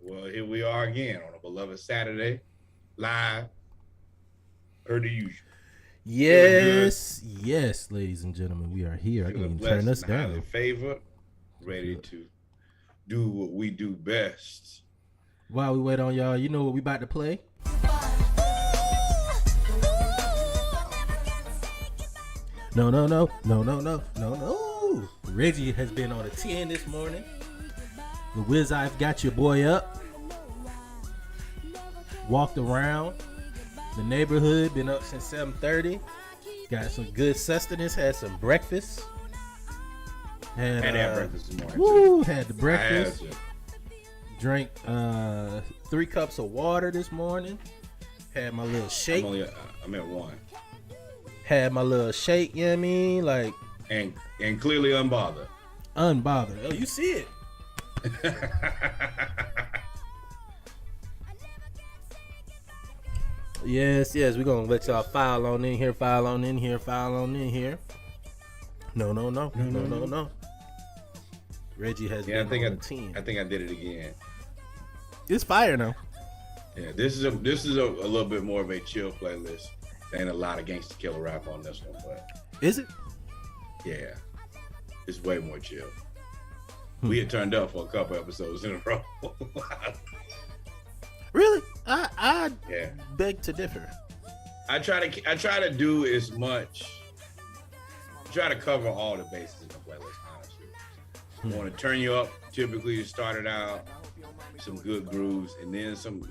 Well, here we are again on a beloved Saturday, live, per the usual. Feeling good, Yes, ladies and gentlemen, we are here. I can feeling even turn blessed us and highly down. favored, ready to do what we do best. While we wait on y'all, you know what we about to play? No. Reggie has been on a 10 this morning. The Wiz I've got your boy up. Walked around the neighborhood, been up since 7:30. Got some good sustenance, had some breakfast. Had that breakfast this morning. Had the breakfast. Drank 3 cups of water this morning. Had my little shake. I'm at one. Had my little shake, you know what I mean? Like, And clearly unbothered. unbothered. Oh, you see it. Yes, we're gonna let y'all file on in here. No. Reggie has been on the team. I think I did it again. It's fire now. Yeah, this is a little bit more of a chill playlist. There ain't a lot of gangsta killer rap on this one, but Is it? yeah, it's way more chill. We had turned up for a couple episodes in a row. Really? I Yeah, beg to differ. I try to do as much. Try to cover all the bases in the playlist. Honestly, I want to turn you up. Typically, you started out some good grooves, and then some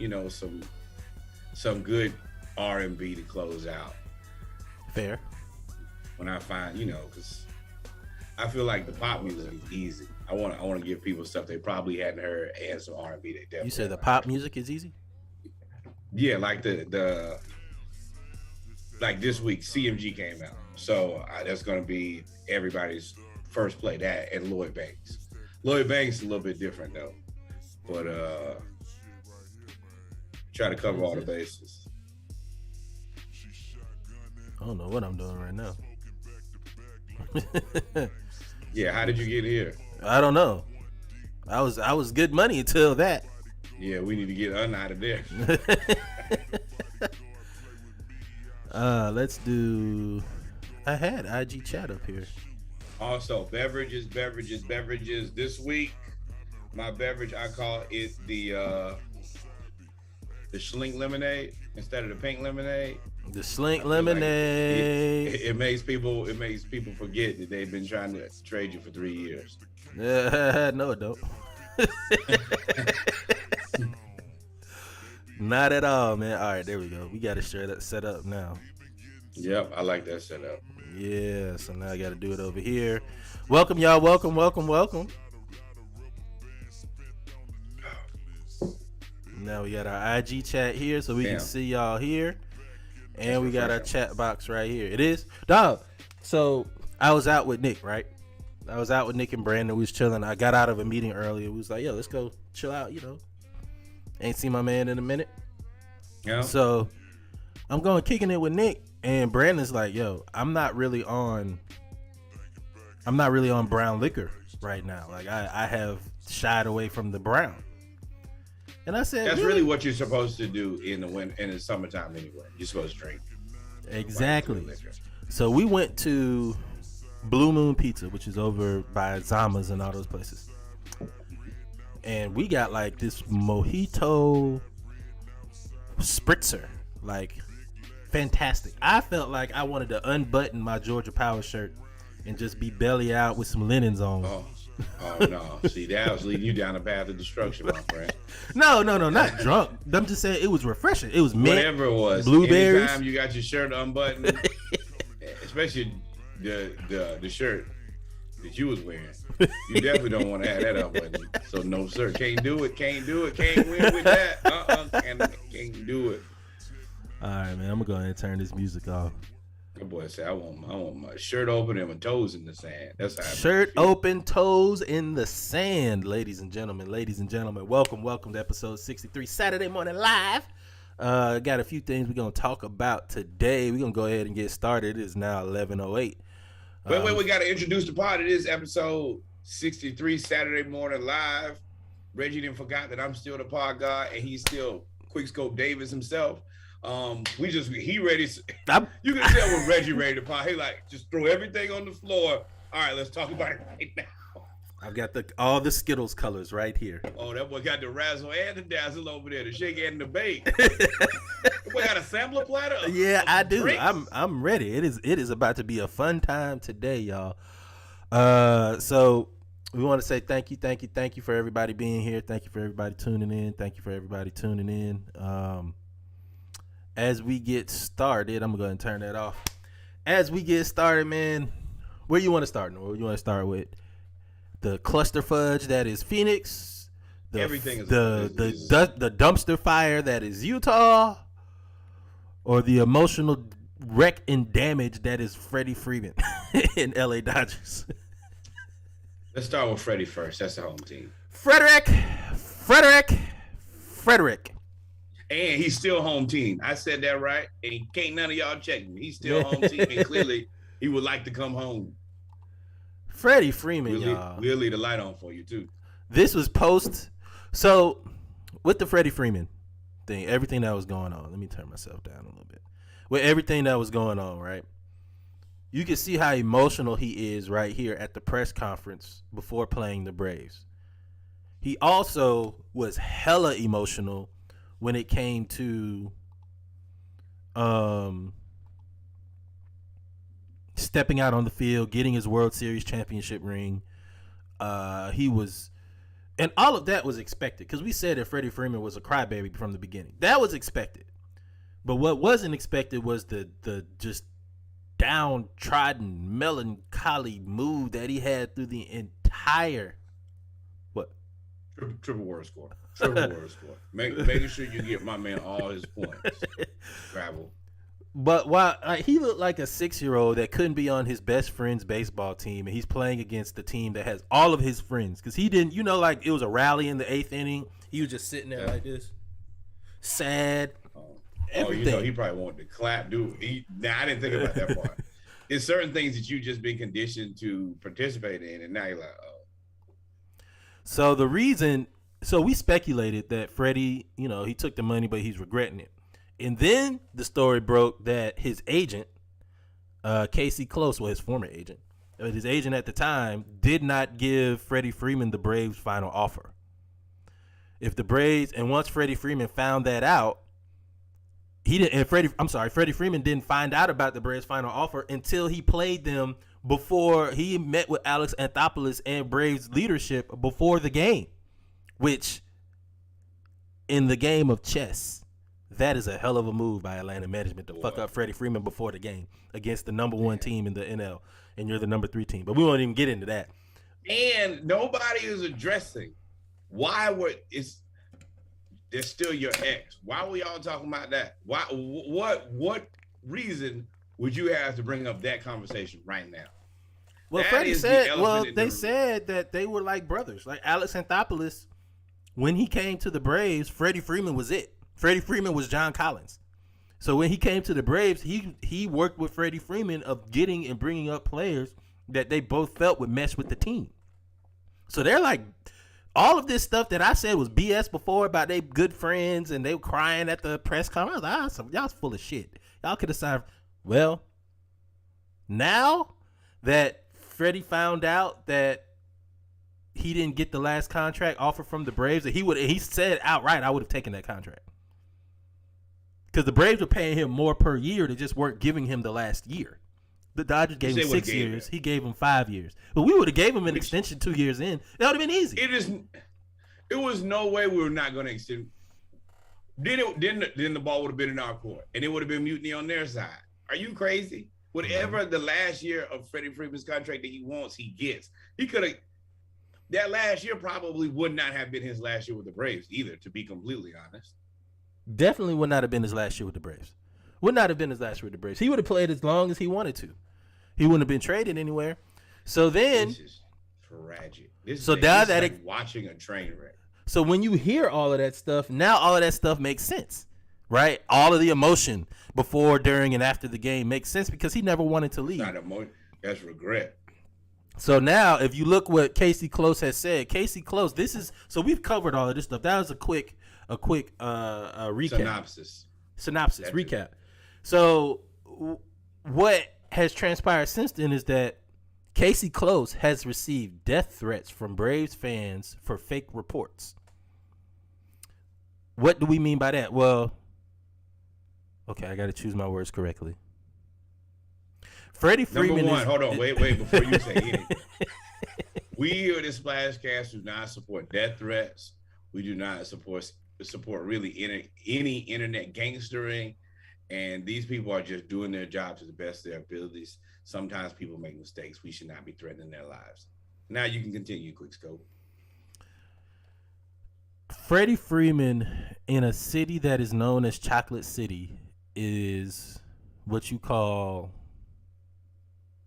good R&B to close out. Fair. When I find, because I feel like the pop music is easy. I want to give people stuff they probably hadn't heard and some R&B they definitely. You said the haven't pop heard. music is easy? Yeah, like the like this week CMG came out, so that's gonna be everybody's first play. That and Lloyd Banks. Lloyd Banks is a little bit different though, but try to cover all the bases. I don't know what I'm doing right now. Yeah, how did you get here? I don't know. I was good money until that. Yeah, we need to get out of there. Let's do. I had IG chat up here. Also, beverages. This week, my beverage, I call it the Schlink lemonade instead of the pink lemonade. The Slink lemonade. Like it makes people forget that they've been trying to trade you for 3 years. No, it don't. Not at all, man. All right, there we go. We got it set up now. Yep, I like that setup. Yeah, so now I got to do it over here. Welcome, y'all. Welcome. Now we got our IG chat here so we can see y'all here. And we got our chat box right here. It is? Dog. So I was out with Nick, right? I was out with Nick and Brandon. We was chilling. I got out of a meeting earlier. We was like, yo, let's go chill out, Ain't seen my man in a minute. Yeah. So I'm going kicking it with Nick. And Brandon's like, yo, I'm not really on brown liquor right now. Like I have shied away from the brown. And I said, that's really what you're supposed to do in the summertime anyway. You're supposed to drink. Exactly. So we went to Blue Moon Pizza, which is over by Zama's and all those places. And we got like this mojito spritzer, like fantastic. I felt like I wanted to unbutton my Georgia Power shirt and just be belly out with some linens on. Oh no! See, that was leading you down the path of destruction, my friend. No, not drunk. I'm just saying it was refreshing. It was mint, whatever it was. blueberries. Anytime you got your shirt unbuttoned, especially the shirt that you was wearing, you definitely don't want to have that unbuttoned. So no, sir, can't do it. Can't win with that. Can't do it. All right, man. I'm gonna go ahead and turn this music off. That boy said, I want my shirt open and my toes in the sand. That's how shirt open, toes in the sand, ladies and gentlemen. Welcome to episode 63, Saturday morning live. Got a few things we're gonna talk about today. We're gonna go ahead and get started. It is now 11:08. Wait, we gotta introduce the pod. It is episode 63, Saturday morning live. Reggie didn't forgot that I'm still the pod guy and he's still Quickscope Davis himself. He ready. You can tell when Reggie ready to pod. He like just throw everything on the floor. All right, let's talk about it right now. I've got all the Skittles colors right here. Oh, that boy got the razzle and the dazzle over there, the shake and the bake. That boy got a sampler platter. Yeah, I do. Drinks. I'm ready. It is about to be a fun time today, y'all. So we want to say thank you for everybody being here. Thank you for everybody tuning in. As we get started, I'm going to turn that off. As we get started, man, where you want to start? Noah? You want to start with the cluster fudge that is Phoenix, everything is the dumpster fire that is Utah, or the emotional wreck and damage that is Freddie Freeman in LA Dodgers? Let's start with Freddie first. That's the home team. Frederick. And he's still home team. I said that right. And can't none of y'all check me. He's still home team. And clearly he would like to come home. Freddie Freeman, y'all. We'll leave the light on for you, too. This was post. So, with the Freddie Freeman thing, everything that was going on. Let me turn myself down a little bit. With everything that was going on, right? You can see how emotional he is right here at the press conference before playing the Braves. He also was hella emotional when it came to stepping out on the field, getting his World Series championship ring. He was, and all of that was expected because we said that Freddie Freeman was a crybaby from the beginning. That was expected. But what wasn't expected was the just downtrodden, melancholy mood that he had through the entire triple word score. Making sure you get my man all his points. Travel. But while he looked like a 6-year-old that couldn't be on his best friend's baseball team, and he's playing against the team that has all of his friends, because he didn't, like it was a rally in the 8th inning. He was just sitting there like this, sad. Everything. He probably wanted to clap, dude. I didn't think about that part. There's certain things that you just been conditioned to participate in, and now you're like, oh. So we speculated that Freddie, he took the money, but he's regretting it. And then the story broke that his agent, Casey Close, his former agent, his agent at the time, did not give Freddie Freeman the Braves' final offer. And once Freddie Freeman found that out, Freddie Freeman didn't find out about the Braves' final offer until he played them before he met with Alex Anthopoulos and Braves leadership before the game, which in the game of chess, that is a hell of a move by Atlanta management to fuck up Freddie Freeman before the game against the number 1 team in the NL, and you're the number 3 team. But we won't even get into that. And nobody is addressing they're still your ex. Why were y'all talking about that? Why? What reason would you have to bring up that conversation right now? Well, Freddie said, they said that they were like brothers. Like Alex Anthopoulos, when he came to the Braves, Freddie Freeman was it. Freddie Freeman was John Collins. So when he came to the Braves, he worked with Freddie Freeman of getting and bringing up players that they both felt would mesh with the team. So they're like, all of this stuff that I said was BS before about they good friends and they were crying at the press conference. I was like, y'all's full of shit. Y'all could have signed. Well, now that Freddie found out that he didn't get the last contract offer from the Braves, that he said outright, I would have taken that contract. Because the Braves were paying him more per year. They just weren't giving him the last year. The Dodgers gave him 6 years. He gave him 5 years. But we would have gave him an extension 2 years in. That would have been easy. It was no way we were not going to extend. Then the ball would have been in our court, and it would have been mutiny on their side. Are you crazy? Whatever the last year of Freddie Freeman's contract that he wants, he gets. He could have. That last year probably would not have been his last year with the Braves either, to be completely honest. Definitely would not have been his last year with the Braves. Would not have been his last year with the Braves. He would have played as long as he wanted to. He wouldn't have been traded anywhere. So then, this is tragic. This is like watching a train wreck. So when you hear all of that stuff, now all of that stuff makes sense, right? All of the emotion before, during, and after the game makes sense because he never wanted to leave. Not emotion. That's regret. So now, if you look what Casey Close has said, Casey Close, this is so we've covered all of this stuff. That was a quick recap. Synopsis recap. So what has transpired since then is that Casey Close has received death threats from Braves fans for fake reports. What do we mean by that? Well, okay, I got to choose my words correctly. Freddie Freeman. Number one, hold on, wait, before you say anything. We here at the Splashcast do not support death threats. We do not support really any internet gangstering. And these people are just doing their job to the best of their abilities. Sometimes people make mistakes. We should not be threatening their lives. Now you can continue, Quick Scope. Freddie Freeman in a city that is known as Chocolate City is what you call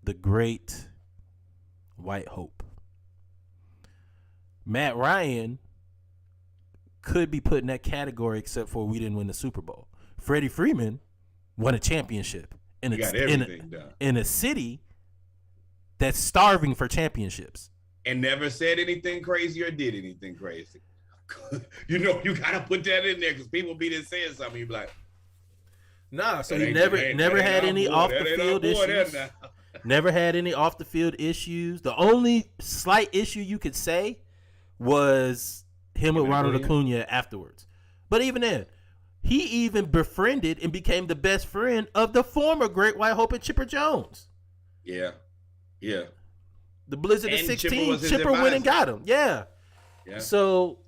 the Great White Hope. Matt Ryan could be put in that category except for we didn't win the Super Bowl. Freddie Freeman won a championship in a city that's starving for championships. And never said anything crazy or did anything crazy. You know, you got to put that in there because people be there saying something. You be like, nah, so he never had any off the field issues. Never had any off the field issues. The only slight issue you could say was him with Ronald Acuna afterwards. But even then, he even befriended and became the best friend of the former Great White Hope and Chipper Jones. Yeah. Yeah. The Blizzard of 16, Chipper went and got him. Yeah. So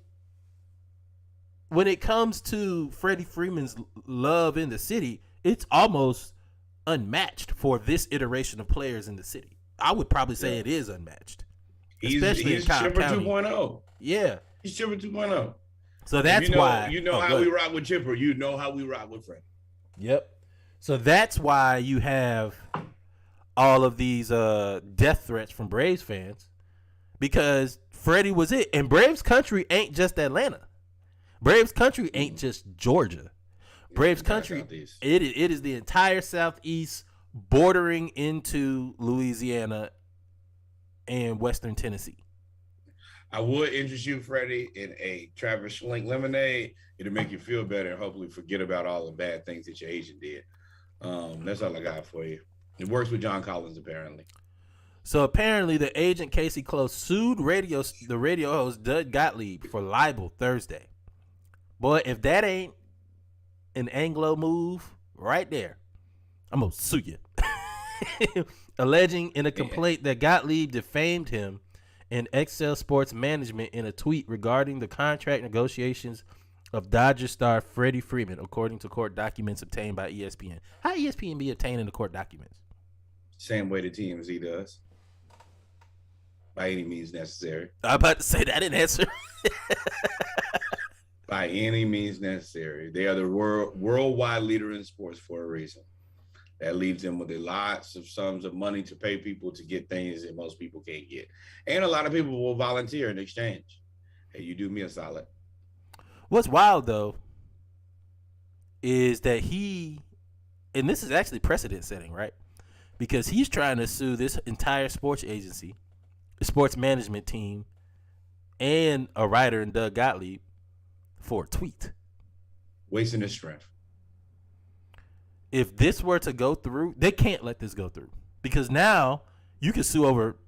when it comes to Freddie Freeman's love in the city, it's almost unmatched for this iteration of players in the city. I would probably say it is unmatched. Especially he's Chipper 2.0. Yeah. He's Chipper 2.0. So that's why. You know how we rock with Chipper. You know how we rock with Freddie. Yep. So that's why you have all of these death threats from Braves fans, because Freddie was it. And Braves country ain't just Atlanta. Braves country ain't just Georgia. Braves country, it is the entire Southeast bordering into Louisiana and Western Tennessee. I would interest you, Freddie, in a Travis Schlenk lemonade. It'll make you feel better and hopefully forget about all the bad things that your agent did. That's all I got for you. It works with John Collins, apparently. So apparently the agent Casey Close sued the radio host Doug Gottlieb for libel Thursday. Boy, if that ain't an Anglo move right there, I'm going to sue you. Alleging in a complaint that Gottlieb defamed him and Excel Sports Management in a tweet regarding the contract negotiations of Dodger star Freddie Freeman, according to court documents obtained by ESPN. How ESPN be obtaining the court documents? Same way the TMZ does. By any means necessary. I'm about to say that didn't answer. By any means necessary. They are the worldwide leader in sports for a reason. That leaves them with lots of sums of money to pay people to get things that most people can't get. And a lot of people will volunteer in exchange. Hey, you do me a solid. What's wild, though, is that and this is actually precedent setting, right? Because he's trying to sue this entire sports agency, the sports management team, and a writer in Doug Gottlieb for a tweet. Wasting his strength. If this were to go through, they can't let this go through. Because now you can sue over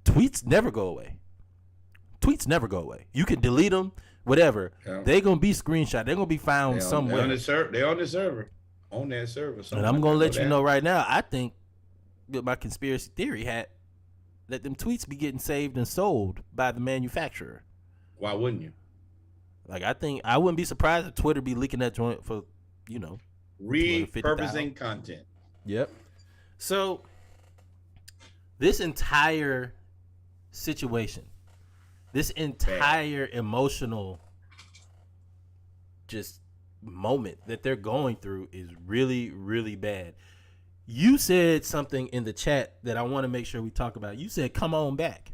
tweets never go away. Tweets never go away. You can delete them, whatever. Yeah. They're going to be screenshot. They're going to be found somewhere. They're on the server. On that server. And I'm going to let you know right now, I think with my conspiracy theory hat, that them tweets be getting saved and sold by the manufacturer. Why wouldn't you? Like, I wouldn't be surprised if Twitter be leaking that joint for, repurposing content. Yep. So this entire situation, this entire emotional just moment that they're going through is really, really bad. You said something in the chat that I want to make sure we talk about. You said, come on back.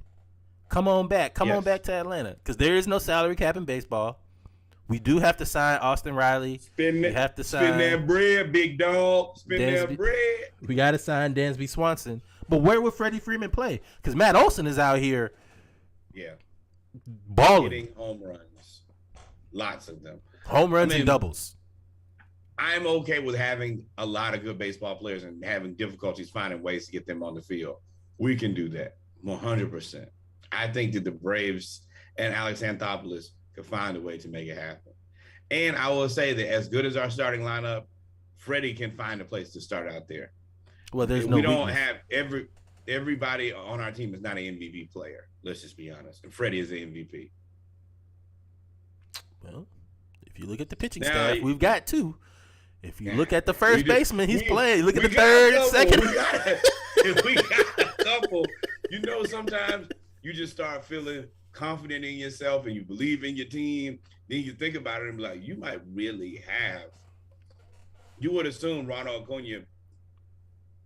Come on back. Come on back to Atlanta. Because there is no salary cap in baseball. We do have to sign Austin Riley. Spend that bread, big dog. Spend that bread. We got to sign Dansby Swanson. But where would Freddie Freeman play? Because Matt Olson is out here, balling, getting home runs, lots of them, home runs and doubles. I'm okay with having a lot of good baseball players and having difficulties finding ways to get them on the field. We can do that 100%. I think that the Braves and Alex Anthopoulos could find a way to make it happen. And I will say that as good as our starting lineup, Freddie can find a place to start out there. Well, there's we don't have everybody on our team is not an MVP player. Let's just be honest. And Freddie is the MVP. Well, if you look at the pitching staff, we've got two. If you look at the first baseman, he's playing. Look at the third and second. If we got a couple, sometimes you just start feeling confident in yourself and you believe in your team. Then you think about it and be like, you might really have. You would assume Ronald Acuna,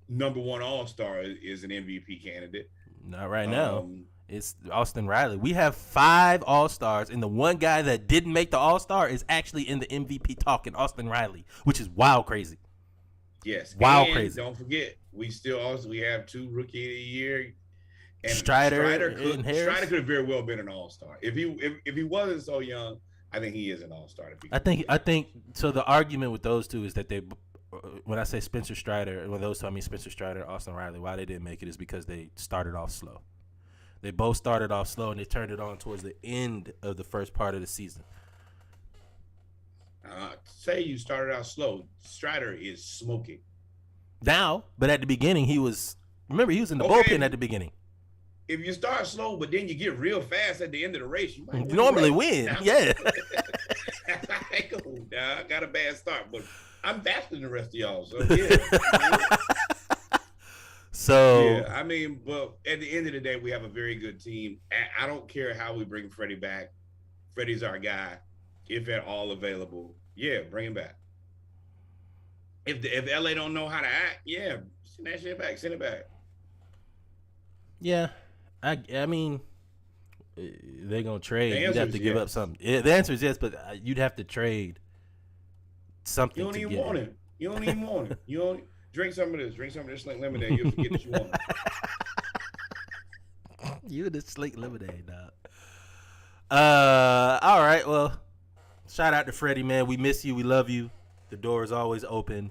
number one All-Star, is an MVP candidate. Not right now. It's Austin Riley. We have 5 All-Stars, and the one guy that didn't make the All-Star is actually in the MVP talk in Austin Riley, which is wild crazy. Yes. Crazy. Don't forget, we have 2 Rookie of the Year. And Strider could have very well been an All-Star. If he wasn't so young, I think he is an All-Star. I think so. The argument with those two is that they, when I say Spencer Strider, when those two I mean Spencer Strider, Austin Riley, why they didn't make it is because they started off slow. They both started off slow, and they turned it on towards the end of the first part of the season. Say you started out slow. Strider is smoking now, but at the beginning he was in the bullpen at the beginning. If you start slow, but then you get real fast at the end of the race, you might normally win. Yeah. I got a bad start, but I'm faster than the rest of y'all. So yeah. But at the end of the day, we have a very good team. I don't care how we bring Freddie back. Freddie's our guy, if at all available. Yeah, bring him back. If LA don't know how to act, send that shit back. Send it back. Yeah, I mean, they're gonna trade. You'd have to give up something. The answer is yes, but you'd have to trade something. You don't even want it. You don't even want it. You don't drink some of this. Drink some of this Slink lemonade. You'll forget that you want it. You and the Slink lemonade, dog. All right. Well, shout out to Freddie, man. We miss you. We love you. The door is always open.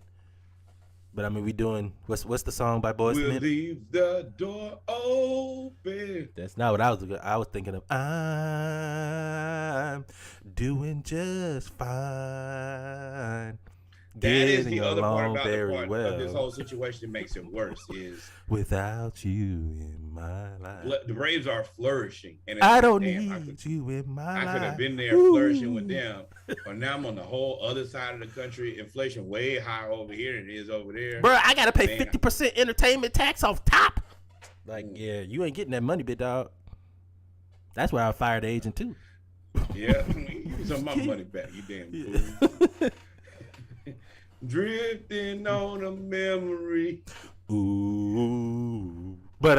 But I mean, we doing what's the song by Boyz II Men? We'll leave the door open. That's not what I was thinking of. I'm doing just fine. That is the other part about of this whole situation that makes it worse is without you in my life. The Braves are flourishing, and I don't need you in my life. I could have been there flourishing with them, but now I'm on the whole other side of the country. Inflation way higher over here than it is over there. Bro, I gotta pay 50% entertainment tax off top. Like, yeah, you ain't getting that money, big dog. That's why I fired the agent too. Yeah, you some of my money back, you damn fool. Drifting on a memory. Ooh. But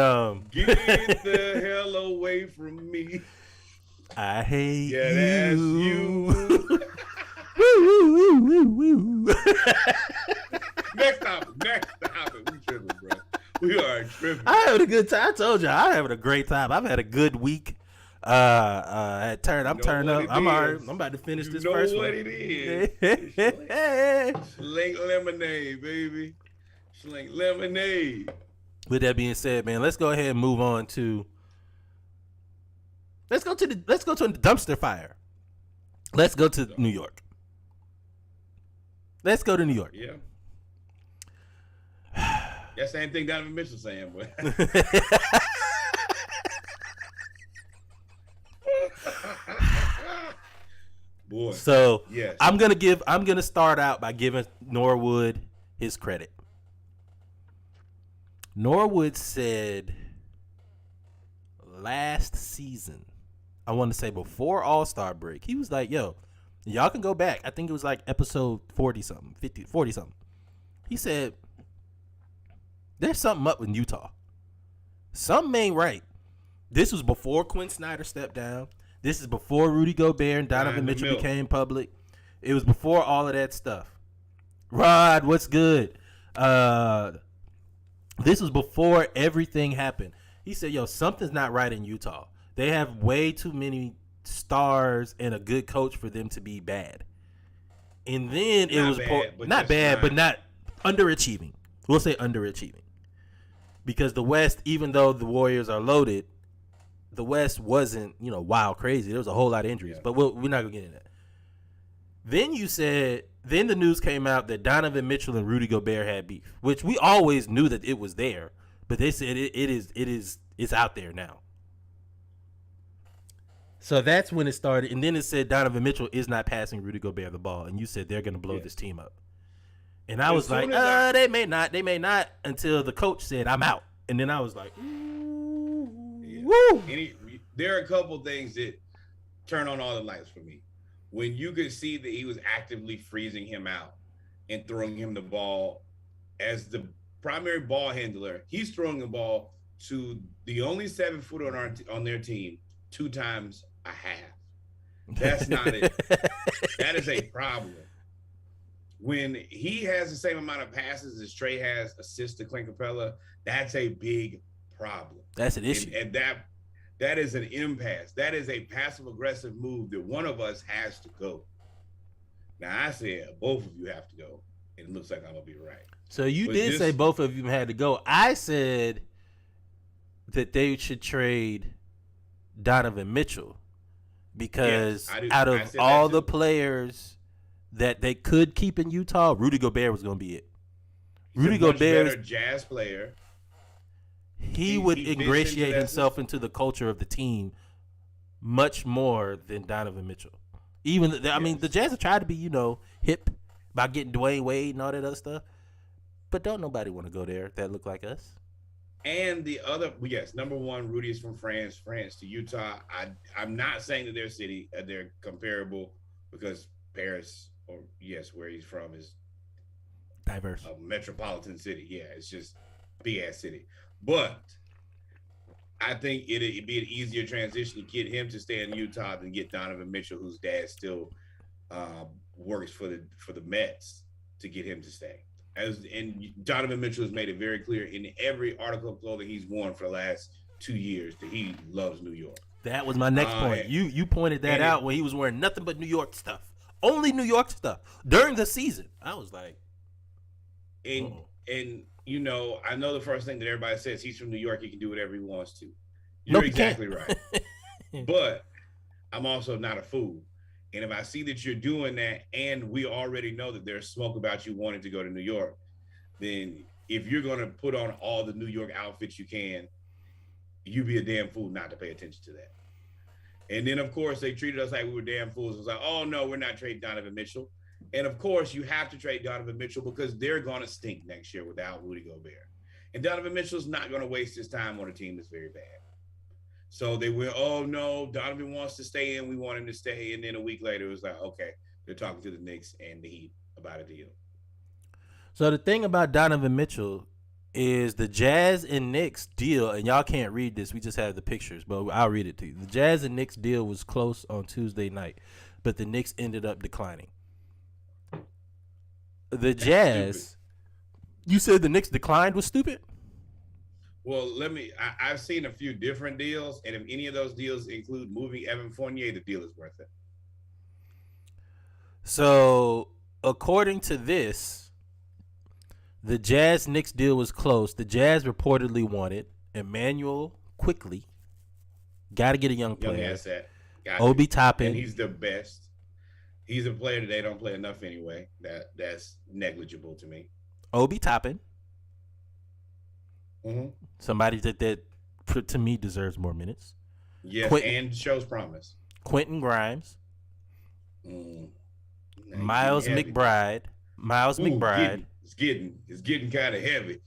get the hell away from me. I hate you. That's you. Next topic. We tripping, bro. We are tripping. I having a good time. I told you, I'm having a great time. I've had a good week. I'm turned up. I'm about to finish this first one. You know what it is. Slink lemonade, baby. Slink lemonade. With that being said, man, let's go ahead and move on to. Let's go to the dumpster fire. Let's go to New York. Let's go to New York. Yeah. That same thing Donovan Mitchell saying, boy. Boy. So yes. I'm gonna start out by giving Norwood his credit. Norwood said last season, I want to say before All-Star break, he was like, yo, y'all can go back. I think it was like episode 40 something. He said, there's something up with Utah. Something ain't right. This was before Quinn Snyder stepped down. This is before Rudy Gobert and Donovan Mitchell became public. It was before all of that stuff. Rod, what's good? This was before everything happened. He said, yo, something's not right in Utah. They have way too many stars and a good coach for them to be bad. And then it was not bad, but not underachieving. We'll say underachieving. Because the West, even though the Warriors are loaded, the West wasn't, wild crazy. There was a whole lot of injuries, but we're not going to get into that. Then the news came out that Donovan Mitchell and Rudy Gobert had beef, which we always knew that it was there, but they said it's out there now. So that's when it started, and then it said Donovan Mitchell is not passing Rudy Gobert the ball, and you said they're going to blow this team up. And I was like, they may not, until the coach said, I'm out. And then I was like, woo. There are a couple things that turn on all the lights for me. When you could see that he was actively freezing him out and throwing him the ball as the primary ball handler, he's throwing the ball to the only 7-footer on their team 2 times a half. That's not it. That is a problem. When he has the same amount of passes as Trey has assists to Clint Capella, that's a big problem. That's an issue. And that is an impasse. That is a passive-aggressive move that one of us has to go. Now, I said both of you have to go, and it looks like I'm going to be right. So you did say both of you had to go. I said that they should trade Donovan Mitchell because out of all the players that they could keep in Utah, Rudy Gobert was going to be it. Rudy Gobert is a Jazz player. He would ingratiate himself into the culture of the team much more than Donovan Mitchell. The Jazz have tried to be, hip by getting Dwayne Wade and all that other stuff. But don't nobody want to go there that look like us. And the other, number one, Rudy is from France to Utah. I'm not saying that they're comparable because Paris, where he's from is diverse. A metropolitan city. Yeah, it's just a big-ass city. But I think it'd be an easier transition to get him to stay in Utah than get Donovan Mitchell, whose dad still works for the Mets, to get him to stay. And Donovan Mitchell has made it very clear in every article of clothing he's worn for the last 2 years that he loves New York. That was my next point. You pointed that out when he was wearing nothing but New York stuff. Only New York stuff during the season. I was like, and I know the first thing that everybody says, he's from New York, he can do whatever he wants to. You're exactly right. But I'm also not a fool. And if I see that you're doing that and we already know that there's smoke about you wanting to go to New York, then if you're going to put on all the New York outfits you can, you be a damn fool not to pay attention to that. And then, of course, they treated us like we were damn fools. It was like, oh, no, we're not trading Donovan Mitchell. And, of course, you have to trade Donovan Mitchell because they're going to stink next year without Rudy Gobert. And Donovan Mitchell's not going to waste his time on a team that's very bad. So they went, oh, no, Donovan wants to stay in. We want him to stay. And then a week later, it was like, okay, they're talking to the Knicks and the Heat about a deal. So the thing about Donovan Mitchell is the Jazz and Knicks deal, and y'all can't read this. We just have the pictures, but I'll read it to you. The Jazz and Knicks deal was close on Tuesday night, but the Knicks ended up declining. The Jazz, you said the Knicks declined was stupid? Well, I've seen a few different deals, and if any of those deals include moving Evan Fournier, the deal is worth it. So, according to this, the Jazz-Knicks deal was close. The Jazz reportedly wanted Emmanuel Quickley. Got to get a young player. Young asset. Obi Toppin. And he's the best. He's a player that they don't play enough anyway. That's negligible to me. Obi Toppin. Mm-hmm. Somebody that to me deserves more minutes. Yes, and shows promise. Quentin Grimes. Miles McBride. McBride. It's getting kind of heavy.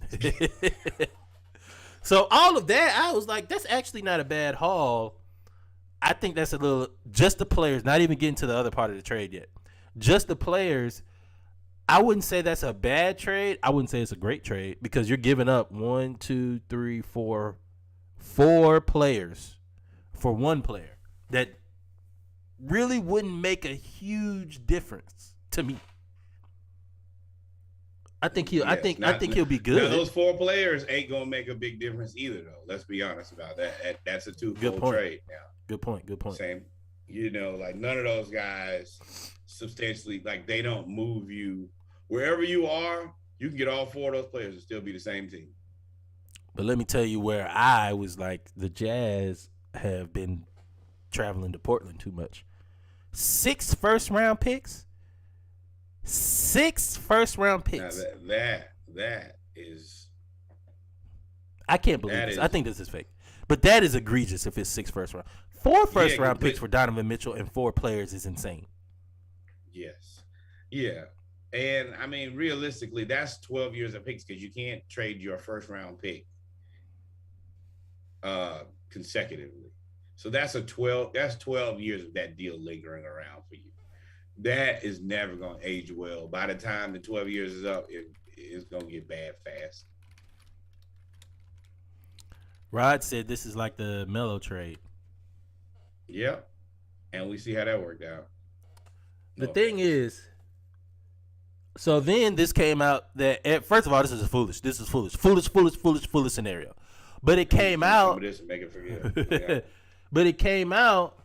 So all of that, I was like, that's actually not a bad haul. I think that's a little, just the players, not even getting to the other part of the trade yet. Just the players. I wouldn't say that's a bad trade. I wouldn't say it's a great trade because you're giving up 4 players for one player that really wouldn't make a huge difference to me. I think he'll be good. Now those 4 players ain't gonna make a big difference either, though. Let's be honest about that. That's a twofold trade now. Good point. Same, like none of those guys substantially, like they don't move you wherever you are. You can get all 4 of those players and still be the same team. But let me tell you where I was like, the Jazz have been traveling to Portland too much. 6 first-round picks. 6 first-round picks. Now that is. I can't believe this. I think this is fake. But that is egregious if it's 6 first-round. 4 first-round picks for Donovan Mitchell and 4 players is insane. Yes. Yeah. And, I mean, realistically, that's 12 years of picks because you can't trade your first-round pick consecutively. So that's 12 years of that deal lingering around for you. That is never going to age well. By the time the 12 years is up, it's going to get bad fast. Rod said this is like the Melo trade. Yep. And we see how that worked out. The thing is, so then this came out that, first of all, this is foolish scenario. But it came out. But it came out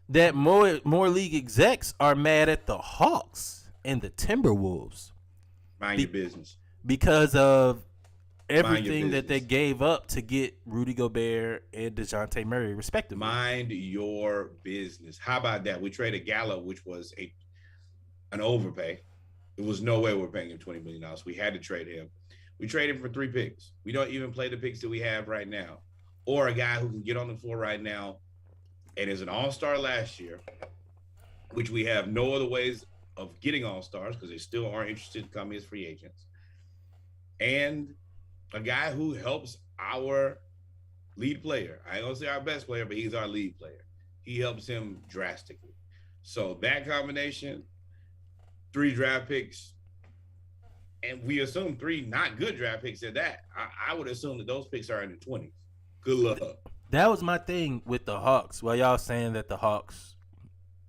that more league execs are mad at the Hawks and the Timberwolves. Mind your business. Because of everything that they gave up to get Rudy Gobert and DeJounte Murray, respectively. Mind your business. How about that? We traded Gallo, which was an overpay. There was no way we're paying him $20 million. We had to trade him. We traded him for 3 picks. We don't even play the picks that we have right now. Or a guy who can get on the floor right now and is an all-star last year, which we have no other ways of getting all-stars because they still aren't interested in coming as free agents. And a guy who helps our lead player. I ain't gonna say our best player, but he's our lead player. He helps him drastically. So that combination, 3 draft picks, and we assume 3 not good draft picks at that. I would assume that those picks are in the 20s. Good luck. That was my thing with the Hawks. Well, y'all saying that the Hawks,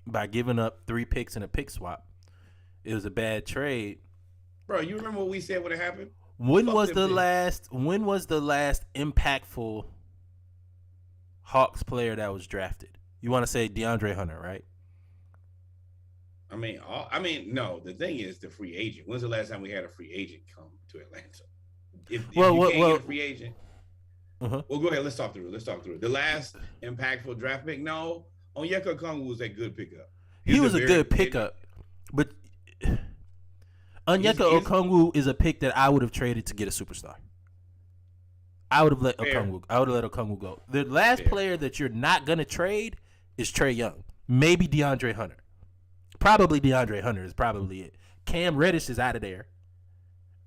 by giving up 3 picks and a pick swap, it was a bad trade. Bro, you remember what we said when it happened? When was the last impactful Hawks player that was drafted? You want to say DeAndre Hunter, right? I mean, no. The thing is, the free agent. When's the last time we had a free agent come to Atlanta? If you can't get a free agent, well, go ahead. Let's talk through it. The last impactful draft pick. No, Onyeka Okongwu was a good pickup. He was a good pickup, but Onyeka Okongwu is a pick that I would have traded to get a superstar. I would have let Okongwu go. The last player that you're not gonna trade is Trae Young. Maybe DeAndre Hunter. Probably DeAndre Hunter is probably it. Cam Reddish is out of there.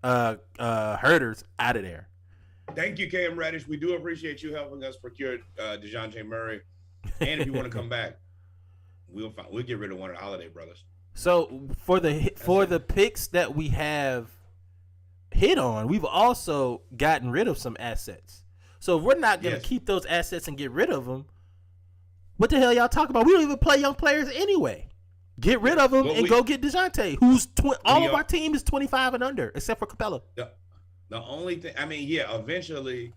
Herter's out of there. Thank you, Cam Reddish. We do appreciate you helping us procure DeJounte Murray. And if you want to come back, we'll get rid of one of the Holiday brothers. So for the picks that we have hit on, we've also gotten rid of some assets. So if we're not going to keep those assets and get rid of them, what the hell y'all talking about? We don't even play young players anyway. Get rid of them and go get DeJounte, who's all of our team is 25 and under, except for Capella. The only thing, eventually,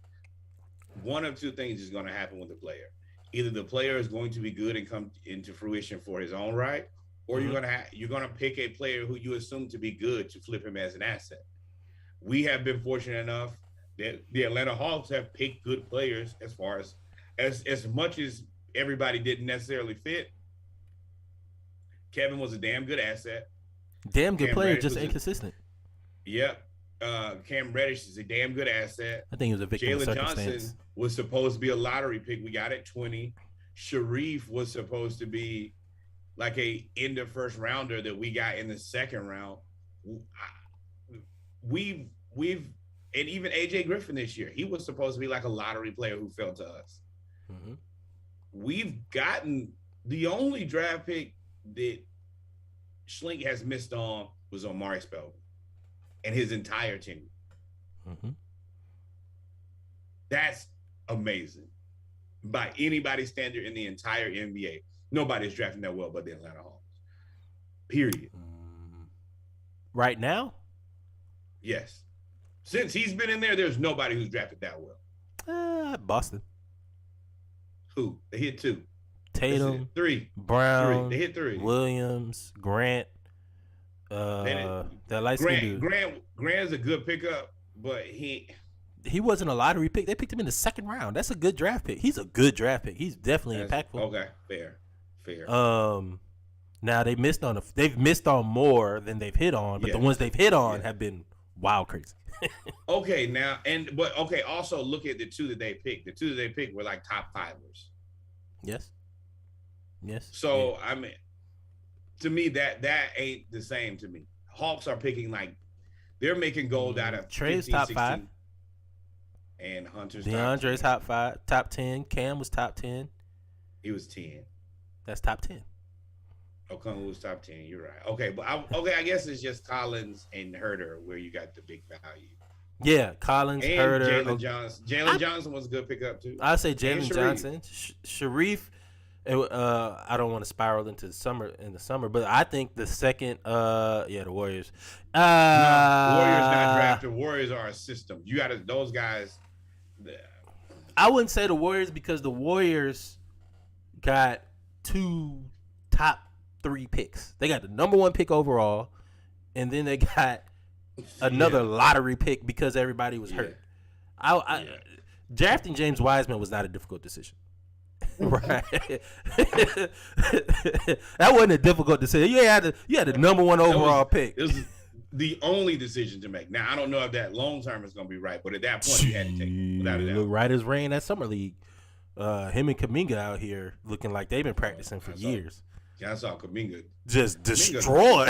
one of 2 things is going to happen with the player. Either the player is going to be good and come into fruition for his own right, or you're gonna pick a player who you assume to be good to flip him as an asset. We have been fortunate enough that the Atlanta Hawks have picked good players as far as much as everybody didn't necessarily fit. Kevin was a damn good asset. Damn good player, just inconsistent. Yep. Cam Reddish is a damn good asset. I think he was a victim of circumstance. Jalen Johnson was supposed to be a lottery pick. We got at 20. Sharif was supposed to be like a end of first rounder that we got in the second round. We've and even AJ Griffin this year, he was supposed to be like a lottery player who fell to us. Mm-hmm. We've gotten the only draft pick that Schlink has missed on was Omari Spellman and his entire tenure. Mm-hmm. That's amazing. By anybody's standard in the entire NBA, nobody's drafting that well but the Atlanta Hawks. Period. Right now? Yes. Since he's been in there, there's nobody who's drafted that well. Boston. Who? They hit 2. Tatum. 3. Brown. 3. They hit 3. Williams. Grant. That light skin dude. Grant's a good pickup, but he wasn't a lottery pick. They picked him in the second round. That's a good draft pick. He's a good draft pick. He's definitely impactful. Okay, fair. Now they've missed on more than they've hit on, but the ones they've hit on have been wild crazy. Also look at the 2 that they picked. The 2 that they picked were like top 5ers. Yes. So I mean, to me that ain't the same to me. Hawks are picking like they're making gold out of Trey's 15, top 16, 5. And Hunter's DeAndre's top 5, top 10. Cam was top 10. He was 10. That's top 10. Okongwu was top 10. You're right. Okay, but I guess it's just Collins and Herter where you got the big value. Yeah, Collins, and Herter. Jalen Johnson. Jalen Johnson was a good pickup too. I'd say Jalen Johnson, Sharif. I don't want to spiral into the summer, but I think the second, the Warriors. No, Warriors not drafted. Warriors are a system. You got those guys. I wouldn't say the Warriors because the Warriors got 2 top 3 picks. They got the number 1 pick overall, and then they got another lottery pick because everybody was hurt. Drafting James Wiseman was not a difficult decision. Right. That wasn't a difficult decision. You had the number 1 overall pick. It was the only decision to make. Now I don't know if that long term is going to be right, but at that point you had to take it without a doubt. Look right as rain at Summer League. Him and Kuminga out here looking like they've been practicing for years. I saw Kuminga just destroy.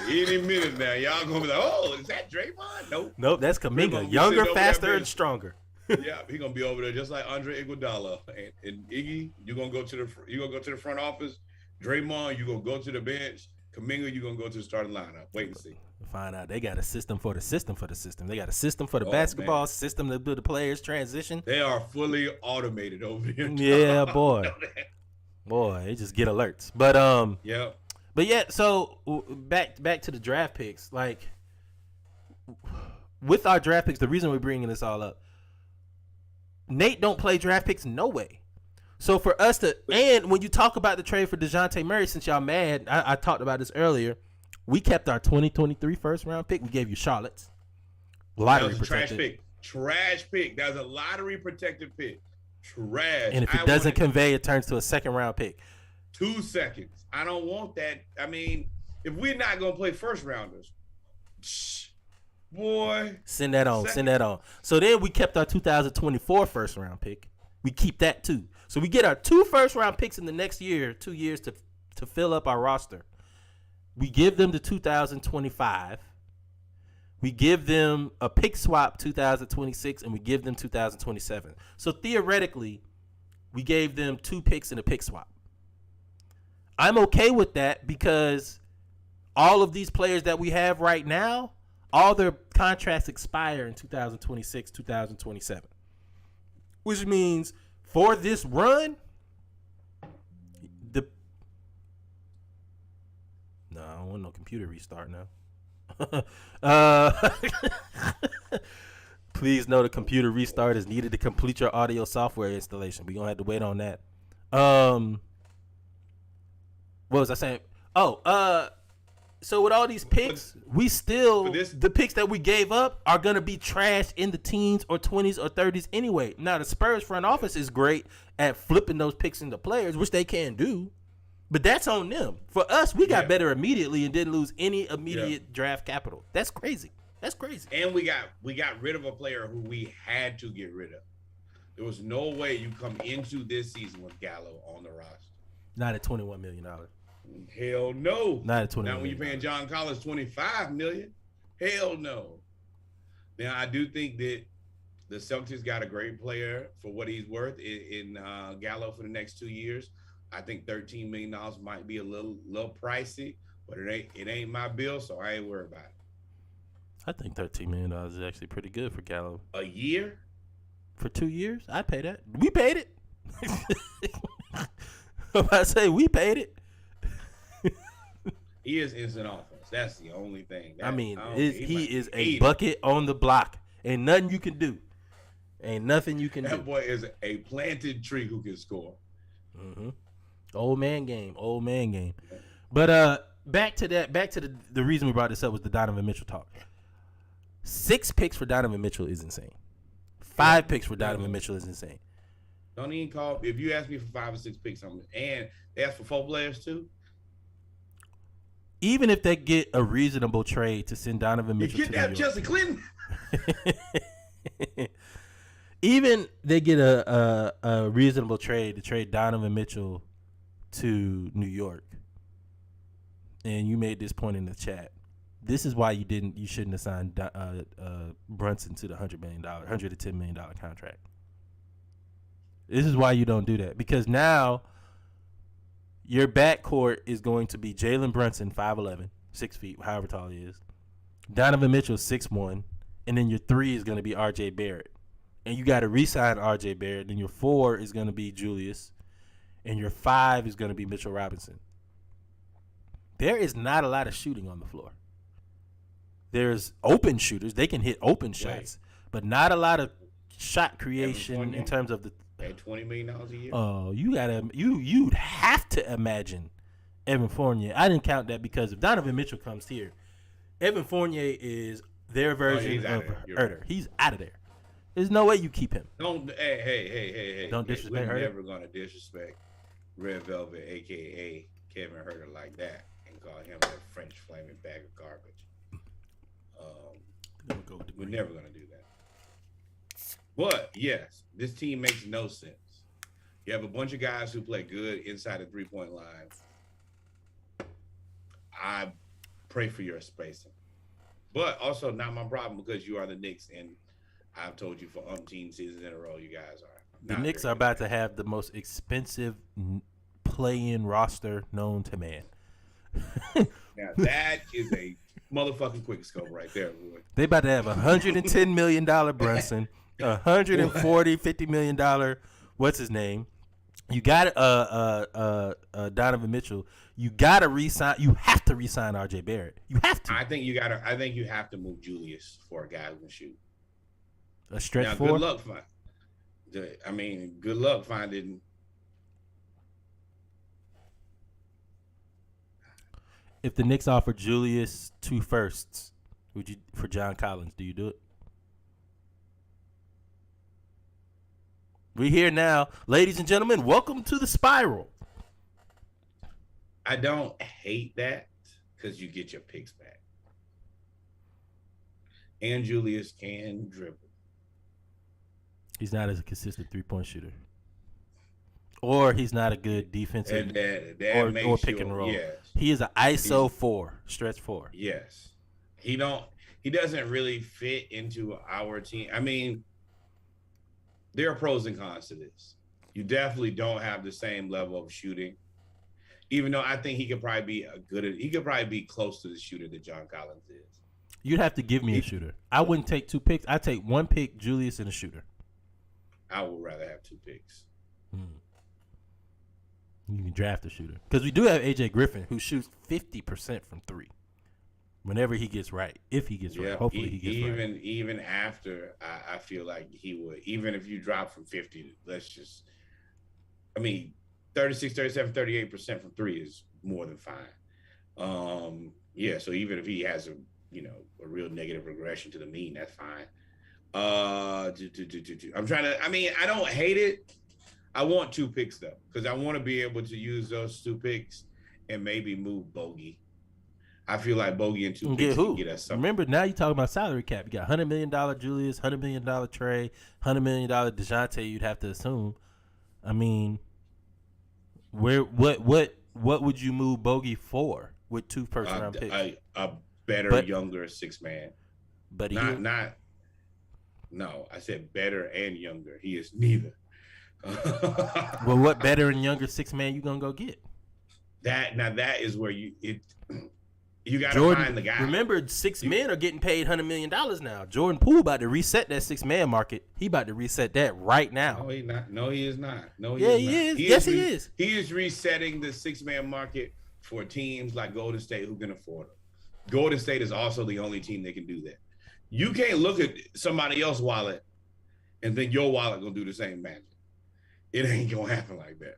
Any minute now, y'all gonna be like, "Oh, is that Draymond?" Nope, that's Kuminga. Younger, faster, and stronger. Yeah, he gonna be over there just like Andre Iguodala and Iggy. You gonna go to the front office. Draymond, you gonna go to the bench. Kuminga, you gonna go to the starting lineup. Wait and see. Find out they got a system for the system for the system. They got a system for the basketball system to do the players transition. They are fully automated over here. Yeah, boy. Boy, they just get alerts. But yeah. But yeah, so back to the draft picks. Like with our draft picks, the reason we're bringing this all up, Nate don't play draft picks no way. So for us to, and when you talk about the trade for DeJounte Murray, since y'all mad, I talked about this earlier. We kept our 2023 first round pick. We gave you Charlotte's lottery protected. Trash pick. That was a lottery protected pick. Trash. And if it doesn't convey, it turns to a second round pick. 2 seconds. I don't want that. I mean, if we're not gonna play first rounders, boy. Send that on. So then we kept our 2024 first round pick. We keep that too. So we get our 2 first round picks in the next year, 2 years to fill up our roster. We give them the 2025. We give them a pick swap 2026, and we give them 2027. So theoretically, we gave them 2 picks and a pick swap. I'm okay with that because all of these players that we have right now, all their contracts expire in 2026, 2027. Which means for this run, no, I don't want no computer restart now. Please know the computer restart is needed to complete your audio software installation. We're gonna have to wait on that. What was I saying? So with all these picks, we still the picks that we gave up are gonna be trashed in the teens or 20s or 30s anyway. Now the Spurs front office is great at flipping those picks into players, which they can do. But that's on them. For us, we got better immediately and didn't lose any immediate draft capital. That's crazy. That's crazy. And we got rid of a player who we had to get rid of. There was no way you come into this season with Gallo on the roster. Not at $21 million. Hell no. Not at $21 million. Now when you're paying John Collins $25 million, hell no. Now I do think that the Celtics got a great player for what he's worth in Gallo for the next 2 years. I think $13 million might be a little pricey, but it ain't my bill, so I ain't worried about it. I think $13 million is actually pretty good for Gallo. A year? For 2 years? I'd pay that. We paid it. I'm about to say we paid it. He is instant offense. That's the only thing. He is a bucket on the block. Ain't nothing you can do. Ain't nothing you can do. That boy is a planted tree who can score. Mm-hmm. Old man game. But back to the reason we brought this up was the Donovan Mitchell talk. 6 picks for Donovan Mitchell is insane. 5 picks for Donovan Mitchell is insane. Don't even call. If you ask me for 5 or 6 picks, and they ask for 4 players too. Even if they get a reasonable trade to send Donovan Mitchell to New York. Chelsea Clinton. Even they get a reasonable trade to trade Donovan Mitchell to New York. And you made this point in the chat. This is why you shouldn't have signed Brunson to the $110 million contract. This is why you don't do that, because now your backcourt is going to be Jalen Brunson, 5'11", 6 feet, however tall he is. Donovan Mitchell, 6'1", and then your 3 is going to be R.J. Barrett, and you got to re-sign R.J. Barrett. Then your 4 is going to be Julius, and your 5 is going to be Mitchell Robinson. There is not a lot of shooting on the floor. There's open shooters; they can hit open shots, but not a lot of shot creation in terms of the. At $20 million a year. Oh, you'd have to imagine Evan Fournier. I didn't count that because if Donovan Mitchell comes here, Evan Fournier is their version of Herter. He's out of there. There's no way you keep him. Hey. Don't disrespect Herter. We're never gonna disrespect Red Velvet, aka Kevin Herter, like that, and call him a French flaming bag of garbage. We're never gonna do that. But yes, this team makes no sense. You have a bunch of guys who play good inside the 3-point line. I pray for your spacing, but also not my problem because you are the Knicks, and I've told you for umpteen seasons in a row, you guys are. The Knicks are about to have the most expensive play-in roster known to man. Now that is a motherfucking quick scope right there, boy. They about to have $110 million Brunson. $50 million. What's his name? You got Donovan Mitchell. You got to resign. You have to resign R.J. Barrett. You have to. I think you have to move Julius for a guy who can shoot. A stretch now, 4. Good luck finding. If the Knicks offer Julius 2 firsts, would you for John Collins? Do you do it? We're here now. Ladies and gentlemen, welcome to the Spiral. I don't hate that because you get your picks back. And Julius can dribble. He's not as a consistent 3-point shooter. Or he's not a good defensive or pick and roll. Yes. He is an ISO 4, stretch 4. Yes. He doesn't really fit into our team. I mean, there are pros and cons to this. You definitely don't have the same level of shooting, even though I think he could probably be close to the shooter that John Collins is. You'd have to give me a shooter. I wouldn't take 2 picks. I'd take 1 pick, Julius, and a shooter. I would rather have 2 picks. You can draft a shooter. Because we do have AJ Griffin, who shoots 50% from 3. Whenever he gets right, if he gets right, hopefully he gets right. Even after, I feel like he would. Even if you drop from 50, 36, 37, 38% from 3 is more than fine. So even if he has a real negative regression to the mean, that's fine. I don't hate it. I want 2 picks though, because I want to be able to use those 2 picks and maybe move Bogey. I feel like Bogey and 2 picks can get us something. Remember, now you're talking about salary cap. You got $100 million Julius, $100 million Trey, $100 million DeJounte. You'd have to assume. I mean, what would you move Bogey for with 2 first-round picks? A better, younger 6-man. But no, I said better and younger. He is neither. Well, what better and younger 6-man you gonna go get? That is where you gotta find the guy. Remember, 6 men are getting paid $100 million now. Jordan Poole about to reset that 6-man market. He about to reset that right now. No, he's not. No, he is not. No, he is. Yes, he is. He is resetting the 6-man market for teams like Golden State who can afford them. Golden State is also the only team that can do that. You can't look at somebody else's wallet and think your wallet gonna do the same magic. It ain't gonna happen like that.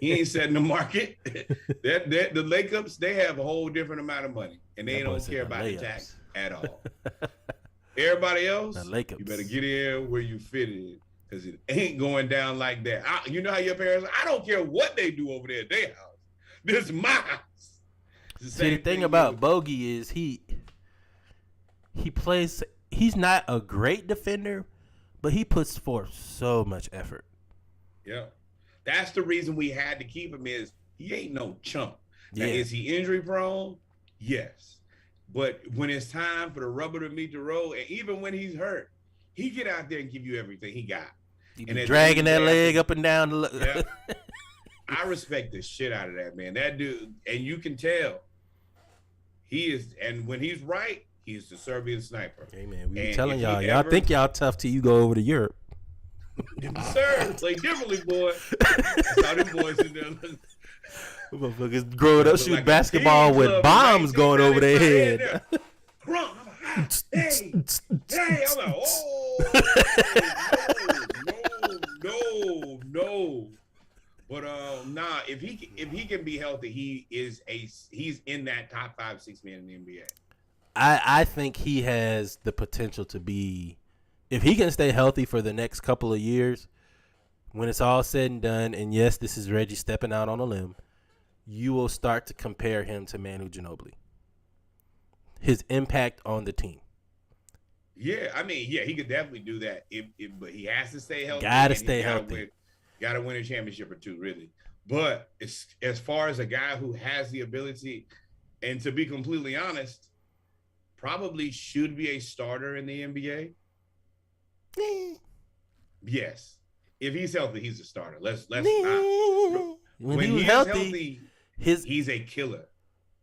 He ain't setting the market. The Lakers, they have a whole different amount of money, and they don't care about the tax at all. Everybody else, you better get in where you fit in, because it ain't going down like that. You know how your parents, I don't care what they do over there at their house. This is my house. See, the thing about Bogey is he plays, he's not a great defender, but he puts forth so much effort. Yeah. That's the reason we had to keep him, is he ain't no chump. Now, Yeah. is he injury prone? Yes. But when it's time for the rubber to meet the road, and even when he's hurt, he get out there and give you everything he got. He be dragging that leg up and down. Yeah. I respect the shit out of that, man. That dude, and you can tell he is, and when he's right, he's the Serbian sniper. Hey, man, we be telling y'all think y'all tough till you go over to Europe. Sir, play differently, boy. That's how them boys in there. Motherfuckers growing up shooting basketball with bombs going over their head. Crunk, I'm like, hey, I'm like, no. But nah, if he can be healthy, he's in that top 5-6 man in the NBA. I think he has the potential to be, if he can stay healthy for the next couple of years, when it's all said and done, and yes, this is Reggie stepping out on a limb, you will start to compare him to Manu Ginobili. His impact on the team. Yeah, I mean, yeah, he could definitely do that. But he has to stay healthy. Gotta stay healthy. Gotta win a championship or two, really. But as far as a guy who has the ability, and to be completely honest, probably should be a starter in the NBA. Yes, if he's healthy, he's a starter. Let's not. When he's healthy, he's a killer.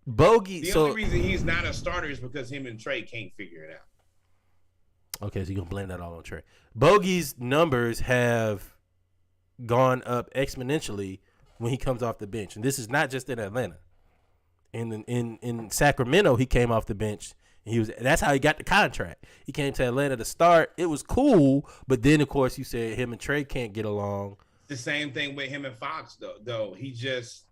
Bogey. The only reason he's not a starter is because him and Trey can't figure it out. Okay, so you're gonna blame that all on Trey. Bogey's numbers have gone up exponentially when he comes off the bench, and this is not just in Atlanta. In Sacramento, he came off the bench. That's how he got the contract. He came to Atlanta to start. It was cool, but then of course you said him and Trey can't get along. The same thing with him and Fox though. He just,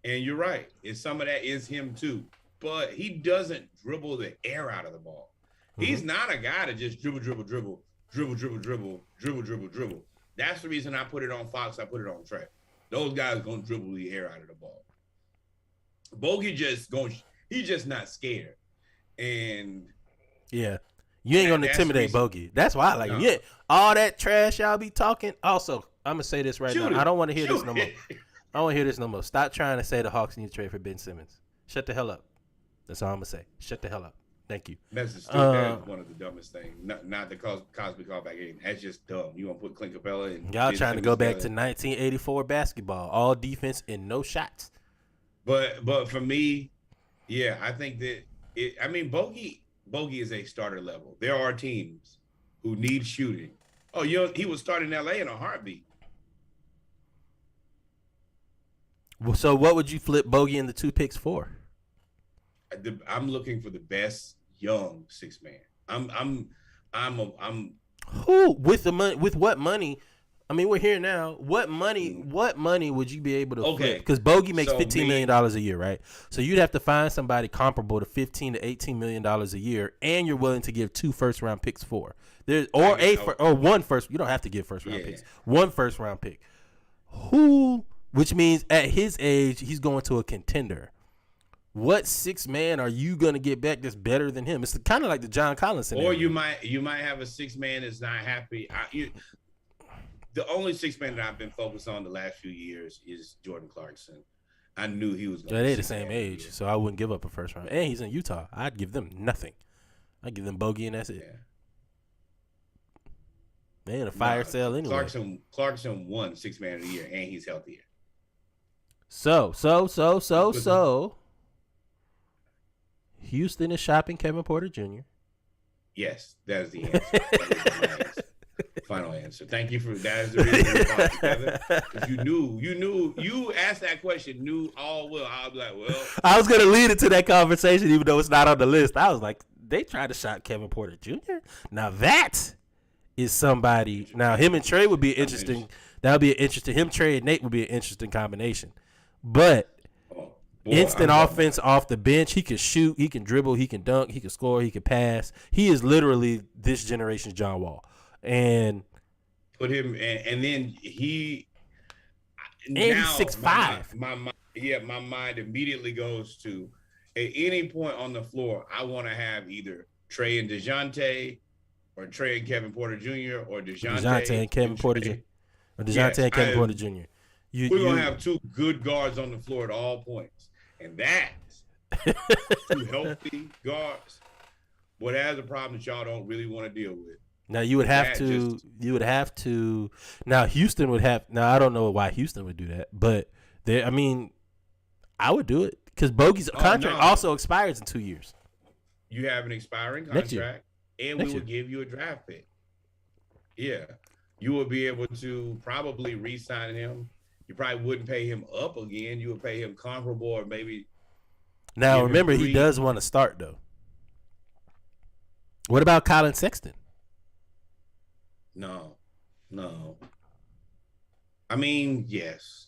and you're right, some of that is him too. But he doesn't dribble the air out of the ball. Mm-hmm. He's not a guy to just dribble. That's the reason I put it on Fox. I put it on Trey. Those guys gonna dribble the air out of the ball. Bogey he's just not scared. And yeah, you ain't gonna intimidate Bogey. That's why I like him. Yeah, all that trash y'all be talking. Also, I'm gonna say this right now. I don't want to hear this no more. I don't want to hear this no more. Stop trying to say the Hawks need to trade for Ben Simmons. Shut the hell up. That's all I'm gonna say. Shut the hell up. Thank you. That's one of the dumbest things. Not the Cosby callback game. That's just dumb. You gonna put Clint Capella and y'all trying to go back to 1984 basketball, all defense and no shots. But for me, yeah, I think that Bogey is a starter level. There are teams who need shooting. Oh, he was starting in LA in a heartbeat. Well, so what would you flip Bogey in the 2 picks for? I'm looking for the best young 6 man. I'm who with the money, with what money? I mean, we're here now. What money would you be able to flip? Because Bogey makes $15 million a year, right? So you'd have to find somebody comparable to $15 to $18 million a year, and you're willing to give 2 first-round picks for. One first. You don't have to give first-round picks. 1 first-round pick. Which means at his age, he's going to a contender. What 6 man are you going to get back that's better than him? It's kind of like the John Collins scenario. Or you might have a 6 man that's not happy. The only 6 man that I've been focused on the last few years is Jordan Clarkson. I knew he was going to be. They're the same age, so I wouldn't give up a first round. And he's in Utah. I'd give them nothing. I'd give them Bogey, and that's it. Yeah. They in a fire sale anyway. Clarkson won 6 man of the year, and he's healthier. So. Houston is shopping Kevin Porter Jr. Yes, that is the answer. final answer. Thank you for that. Is the reason we got together. Because you asked that question, knew all well. I was like, well, I was gonna lead into that conversation, even though it's not on the list. I was like, they tried to shot Kevin Porter Jr. Now that is somebody. Now him and Trey would be interesting. That would be an interesting. Him, Trey, and Nate would be an interesting combination. But instant offense off the bench. He can shoot. He can dribble. He can dunk. He can score. He can pass. He is literally this generation's John Wall. And put him, and then he. And he's 6'5". My mind immediately goes to, at any point on the floor, I want to have either Trey and DeJounte, or Trey and Kevin Porter Jr., or DeJounte and Kevin Porter Jr. Or DeJounte and Kevin Porter Jr. We're going to have two good guards on the floor at all points. And that's two healthy guards. But that's a problem that y'all don't really want to deal with. Now you would have to. Now Houston would have. Now I don't know why Houston would do that, but I would do it because Bogey's contract also expires in 2 years. You have an expiring contract, and we will give you a draft pick. Yeah, you will be able to probably re-sign him. You probably wouldn't pay him up again. You would pay him comparable, or maybe. Now remember, he does want to start though. What about Colin Sexton? No. I mean, yes.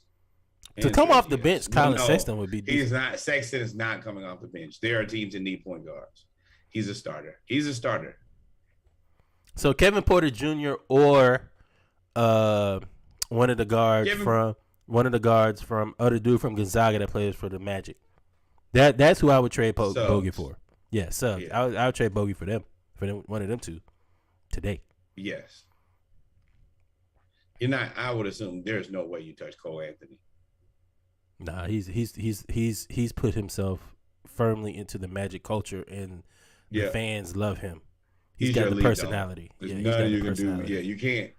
To come off the bench, Colin Sexton would be decent. Sexton is not coming off the bench. There are teams that need point guards. He's a starter. So Kevin Porter Jr. or one of the guards from other dude from Gonzaga that plays for the Magic. That's who I would trade Bogey for. Yeah, subs. Yeah. I would trade Bogey for them, one of them two today. Yes. You're not. I would assume there's no way you touch Cole Anthony. Nah, he's put himself firmly into the Magic culture, and the fans love him. He's got the personality. There's nothing you can do. Yeah, you can't.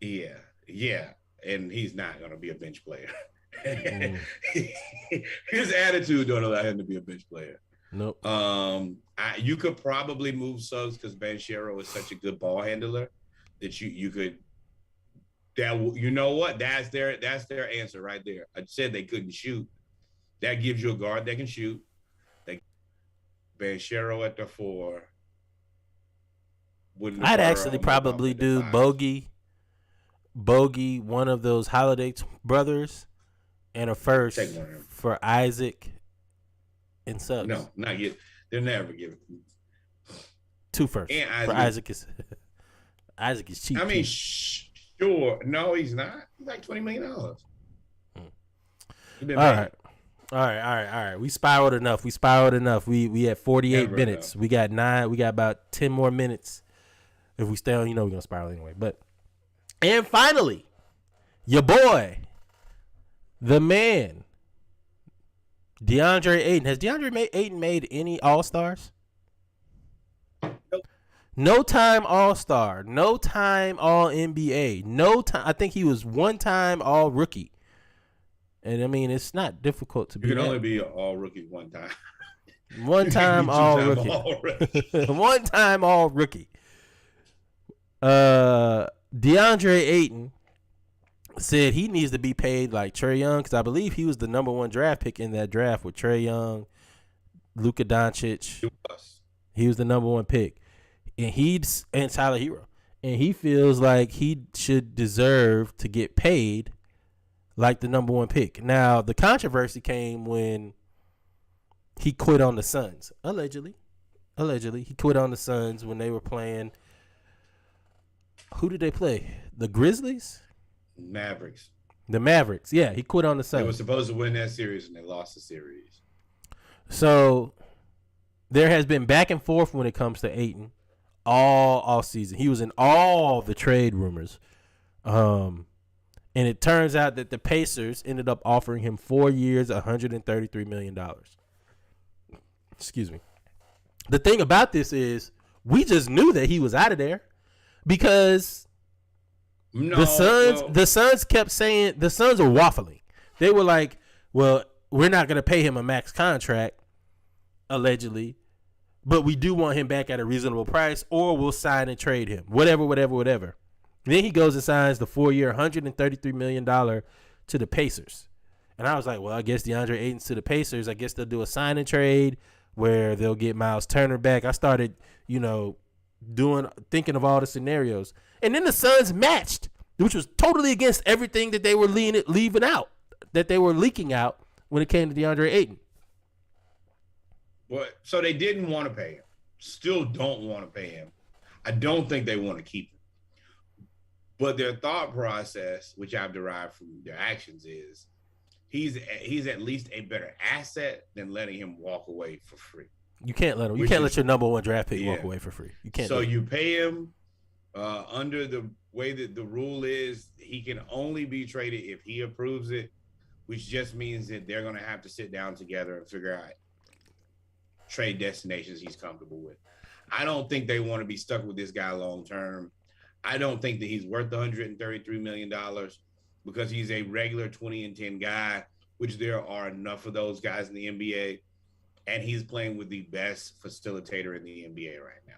Yeah, and he's not gonna be a bench player. His attitude don't allow him to be a bench player. Nope. You could probably move Suggs because Banchero is such a good ball handler that you could. You know what? That's their answer right there. I said they couldn't shoot. That gives you a guard that can shoot. Banchero at the 4. I'd actually probably do Bogey, one of those Holiday brothers, and a first for Isaac and Suggs. No, not yet. They'll never give it. 2 firsts. And for Isaac is cheap. I mean, sure. No, he's not. He's like $20 million. All right. We spiraled enough. We had 48 minutes. We got about 10 more minutes. If we stay on, we're gonna spiral anyway. And finally, your boy, the man, DeAndre Ayton. Has DeAndre Ayton made any All-Stars? Nope. No time All-Star. No time All-NBA. No time. I think he was 1-time All-Rookie. And I mean, it's not difficult to be. You can only be an All-Rookie one time. 1-time All-Rookie. 1-time All-Rookie. DeAndre Ayton said he needs to be paid like Trae Young, because I believe he was the number 1 draft pick in that draft with Trae Young, Luka Doncic. He was the number 1 pick, and Tyler Hero, and he feels like he should deserve to get paid like the number 1 pick. Now the controversy came when he quit on the Suns. Allegedly, he quit on the Suns when they were playing. Who did they play? The Grizzlies? Mavericks. The Mavericks. Yeah, he quit on the Suns. They were supposed to win that series, and they lost the series. So there has been back and forth when it comes to Ayton all season. He was in all the trade rumors. And it turns out that the Pacers ended up offering him 4 years, $133 million. Excuse me. The thing about this is we just knew that he was out of there. Because the Suns kept saying, the Suns were waffling. They were like, well, we're not going to pay him a max contract, allegedly, but we do want him back at a reasonable price, or we'll sign and trade him. Whatever. Then he goes and signs the 4-year, $133 million to the Pacers. And I was like, well, I guess DeAndre Ayton's to the Pacers. I guess they'll do a sign and trade where they'll get Miles Turner back. I started, thinking of all the scenarios. And then the Suns matched, which was totally against everything that they were leaving out, that they were leaking out when it came to DeAndre Ayton. Well, so they didn't want to pay him. Still don't want to pay him. I don't think they want to keep him. But their thought process, which I've derived from their actions, is he's at least a better asset than letting him walk away for free. You can't let him. You can't let your number one draft pick walk away for free. You can't. So you pay him under the way that the rule is. He can only be traded if he approves it, which just means that they're going to have to sit down together and figure out trade destinations he's comfortable with. I don't think they want to be stuck with this guy long term. I don't think that he's worth $133 million because he's a regular 20-10 guy, which there are enough of those guys in the NBA. And he's playing with the best facilitator in the NBA right now.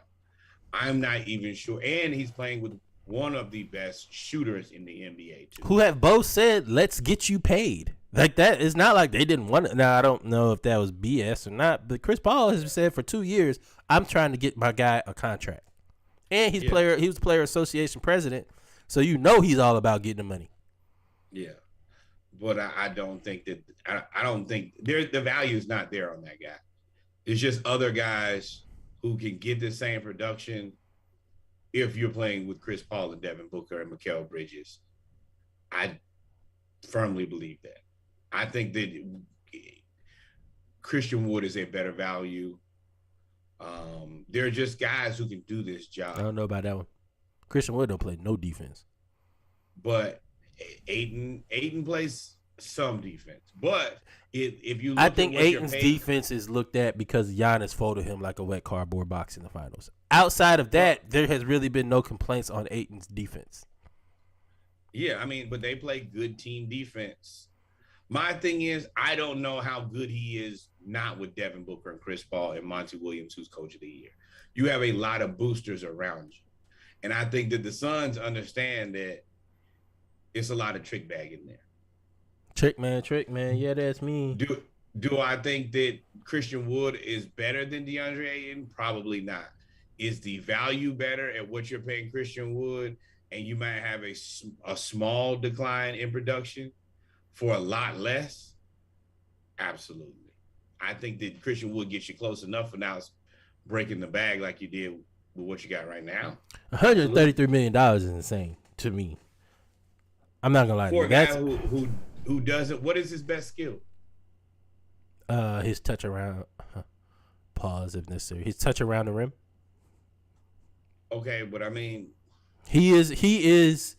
I'm not even sure. And he's playing with one of the best shooters in the NBA, too. Who have both said, let's get you paid. Like that, it's not like they didn't want it. Now, I don't know if that was BS or not, but Chris Paul has said for 2 years, I'm trying to get my guy a contract. And he was player association president, so he's all about getting the money. Yeah. But I don't think that I don't think the value is not there on that guy. It's just other guys who can get the same production if you're playing with Chris Paul and Devin Booker and Mikal Bridges. I firmly believe that. I think that Christian Wood is a better value. They're just guys who can do this job. I don't know about that one. Christian Wood don't play no defense. But Ayton plays some defense. But if you look I think Ayton's defense is looked at because Giannis folded him like a wet cardboard box in the finals. Outside of that, there has really been no complaints on Ayton's defense. Yeah, I mean, but they play good team defense. My thing is, I don't know how good he is not with Devin Booker and Chris Paul and Monty Williams, who's coach of the year. You have a lot of boosters around you. And I think that the Suns understand that it's a lot of trick bag in there. Trick man. Yeah, that's me. Do I think that Christian Wood is better than DeAndre Ayton? Probably not. Is the value better at what you're paying Christian Wood? And you might have a small decline in production for a lot less? Absolutely. I think that Christian Wood gets you close enough for now breaking the bag like you did with what you got right now. $133 million is insane to me. I'm not gonna lie. For a guy who doesn't, what is his best skill? His touch around. Pause if necessary. His touch around the rim. Okay, but I mean, he is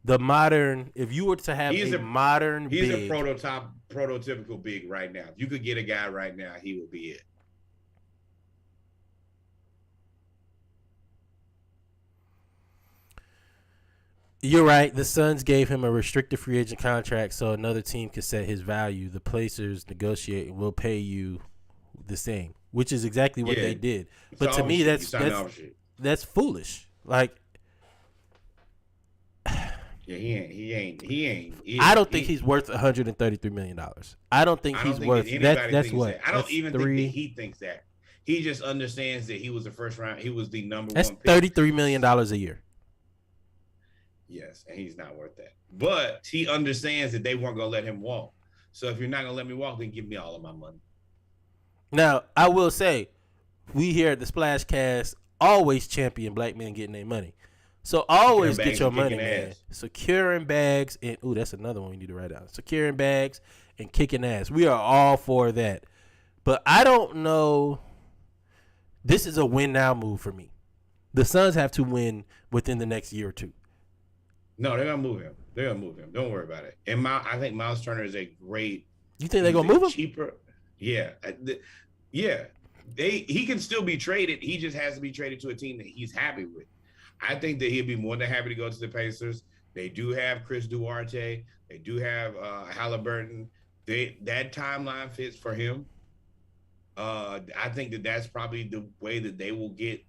the modern. If you were to have a modern, he's big, a prototypical big right now. If you could get a guy right now, he would be it. You're right. The Suns gave him a restricted free agent contract so another team could set his value. The Pacers negotiate and will pay you the same, which is exactly what they did. But to me, that's foolish. Like, yeah, he ain't. I don't think he's worth $133 million. I don't think he's worth that. That's what. I don't even think that he thinks that. He just understands that he was the first round. He was the number one. That's $33 million a year. Yes, and he's not worth that. But he understands that they weren't going to let him walk. So if you're not going to let me walk, then give me all of my money. Now, I will say, we here at the Splash Cast always champion black men getting their money. So always get your money, man. Securing bags and that's another one we need to write down. Securing bags and kicking ass. We are all for that. But I don't know. This is a win now move for me. The Suns have to win within the next year or two. No, they're gonna move him. Don't worry about it. And I think Miles Turner is a great. You think they're gonna move him? Cheaper? Yeah, yeah. He can still be traded. He just has to be traded to a team that he's happy with. I think that he'd be more than happy to go to the Pacers. They do have Chris Duarte. They do have Halliburton. That timeline fits for him. I think that that's probably the way that they will get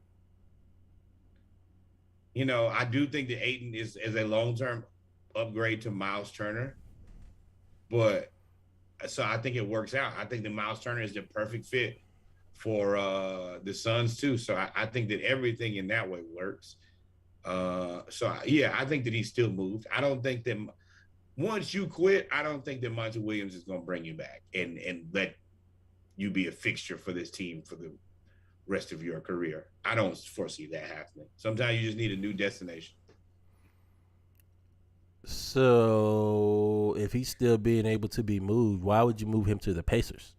I do think that Ayton is a long-term upgrade to Miles Turner, but so I think it works out. I think that Miles Turner is the perfect fit for the Suns too. So I think that everything in that way works. I think that he's still moved. I don't think that once you quit, I don't think that Monty Williams is going to bring you back and let you be a fixture for this team for the rest of your career. I don't foresee that happening. Sometimes you just need a new destination. So if he's still being able to be moved, why would you move him to the Pacers?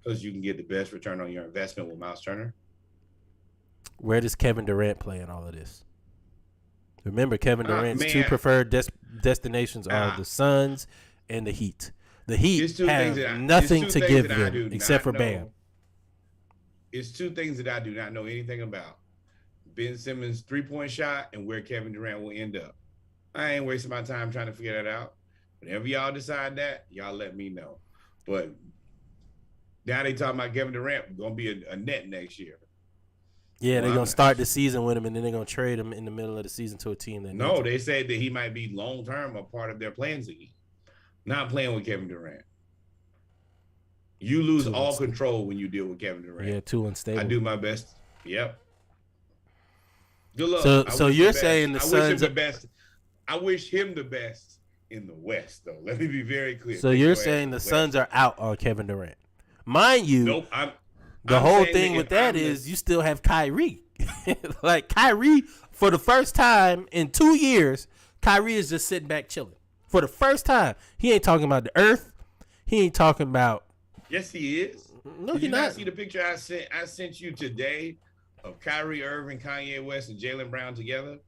Because you can get the best return on your investment with Miles Turner. Where does Kevin Durant play in all of this? Remember, Kevin Durant's two preferred destinations are the Suns and the Heat. The Heat have nothing to give them except for Bam. It's two things that I do not know anything about. Ben Simmons' three-point shot and where Kevin Durant will end up. I ain't wasting my time trying to figure that out. Whenever y'all decide that, y'all let me know. But now they talking about Kevin Durant going to be a net next year. Yeah, they're going to start the season with him, and then they're going to trade him in the middle of the season to a team that No, they said that he might be long-term a part of their plans again. Not playing with Kevin Durant. You lose all control when you deal with Kevin Durant. Yeah, too unstable. I do my best. Yep. Good luck. So you're saying the Suns... I wish him the best in the West, though. Let me be very clear. So you're saying the Suns are out on Kevin Durant. Mind you, nope, the whole thing with that is you still have Kyrie. Like Kyrie, for the first time in 2 years, Kyrie is just sitting back chilling. For the first time. He ain't talking about the earth. He ain't talking about... Yes, he is. No, Did he you not. See the picture I sent you today of Kyrie Irving, Kanye West, and Jaylen Brown together?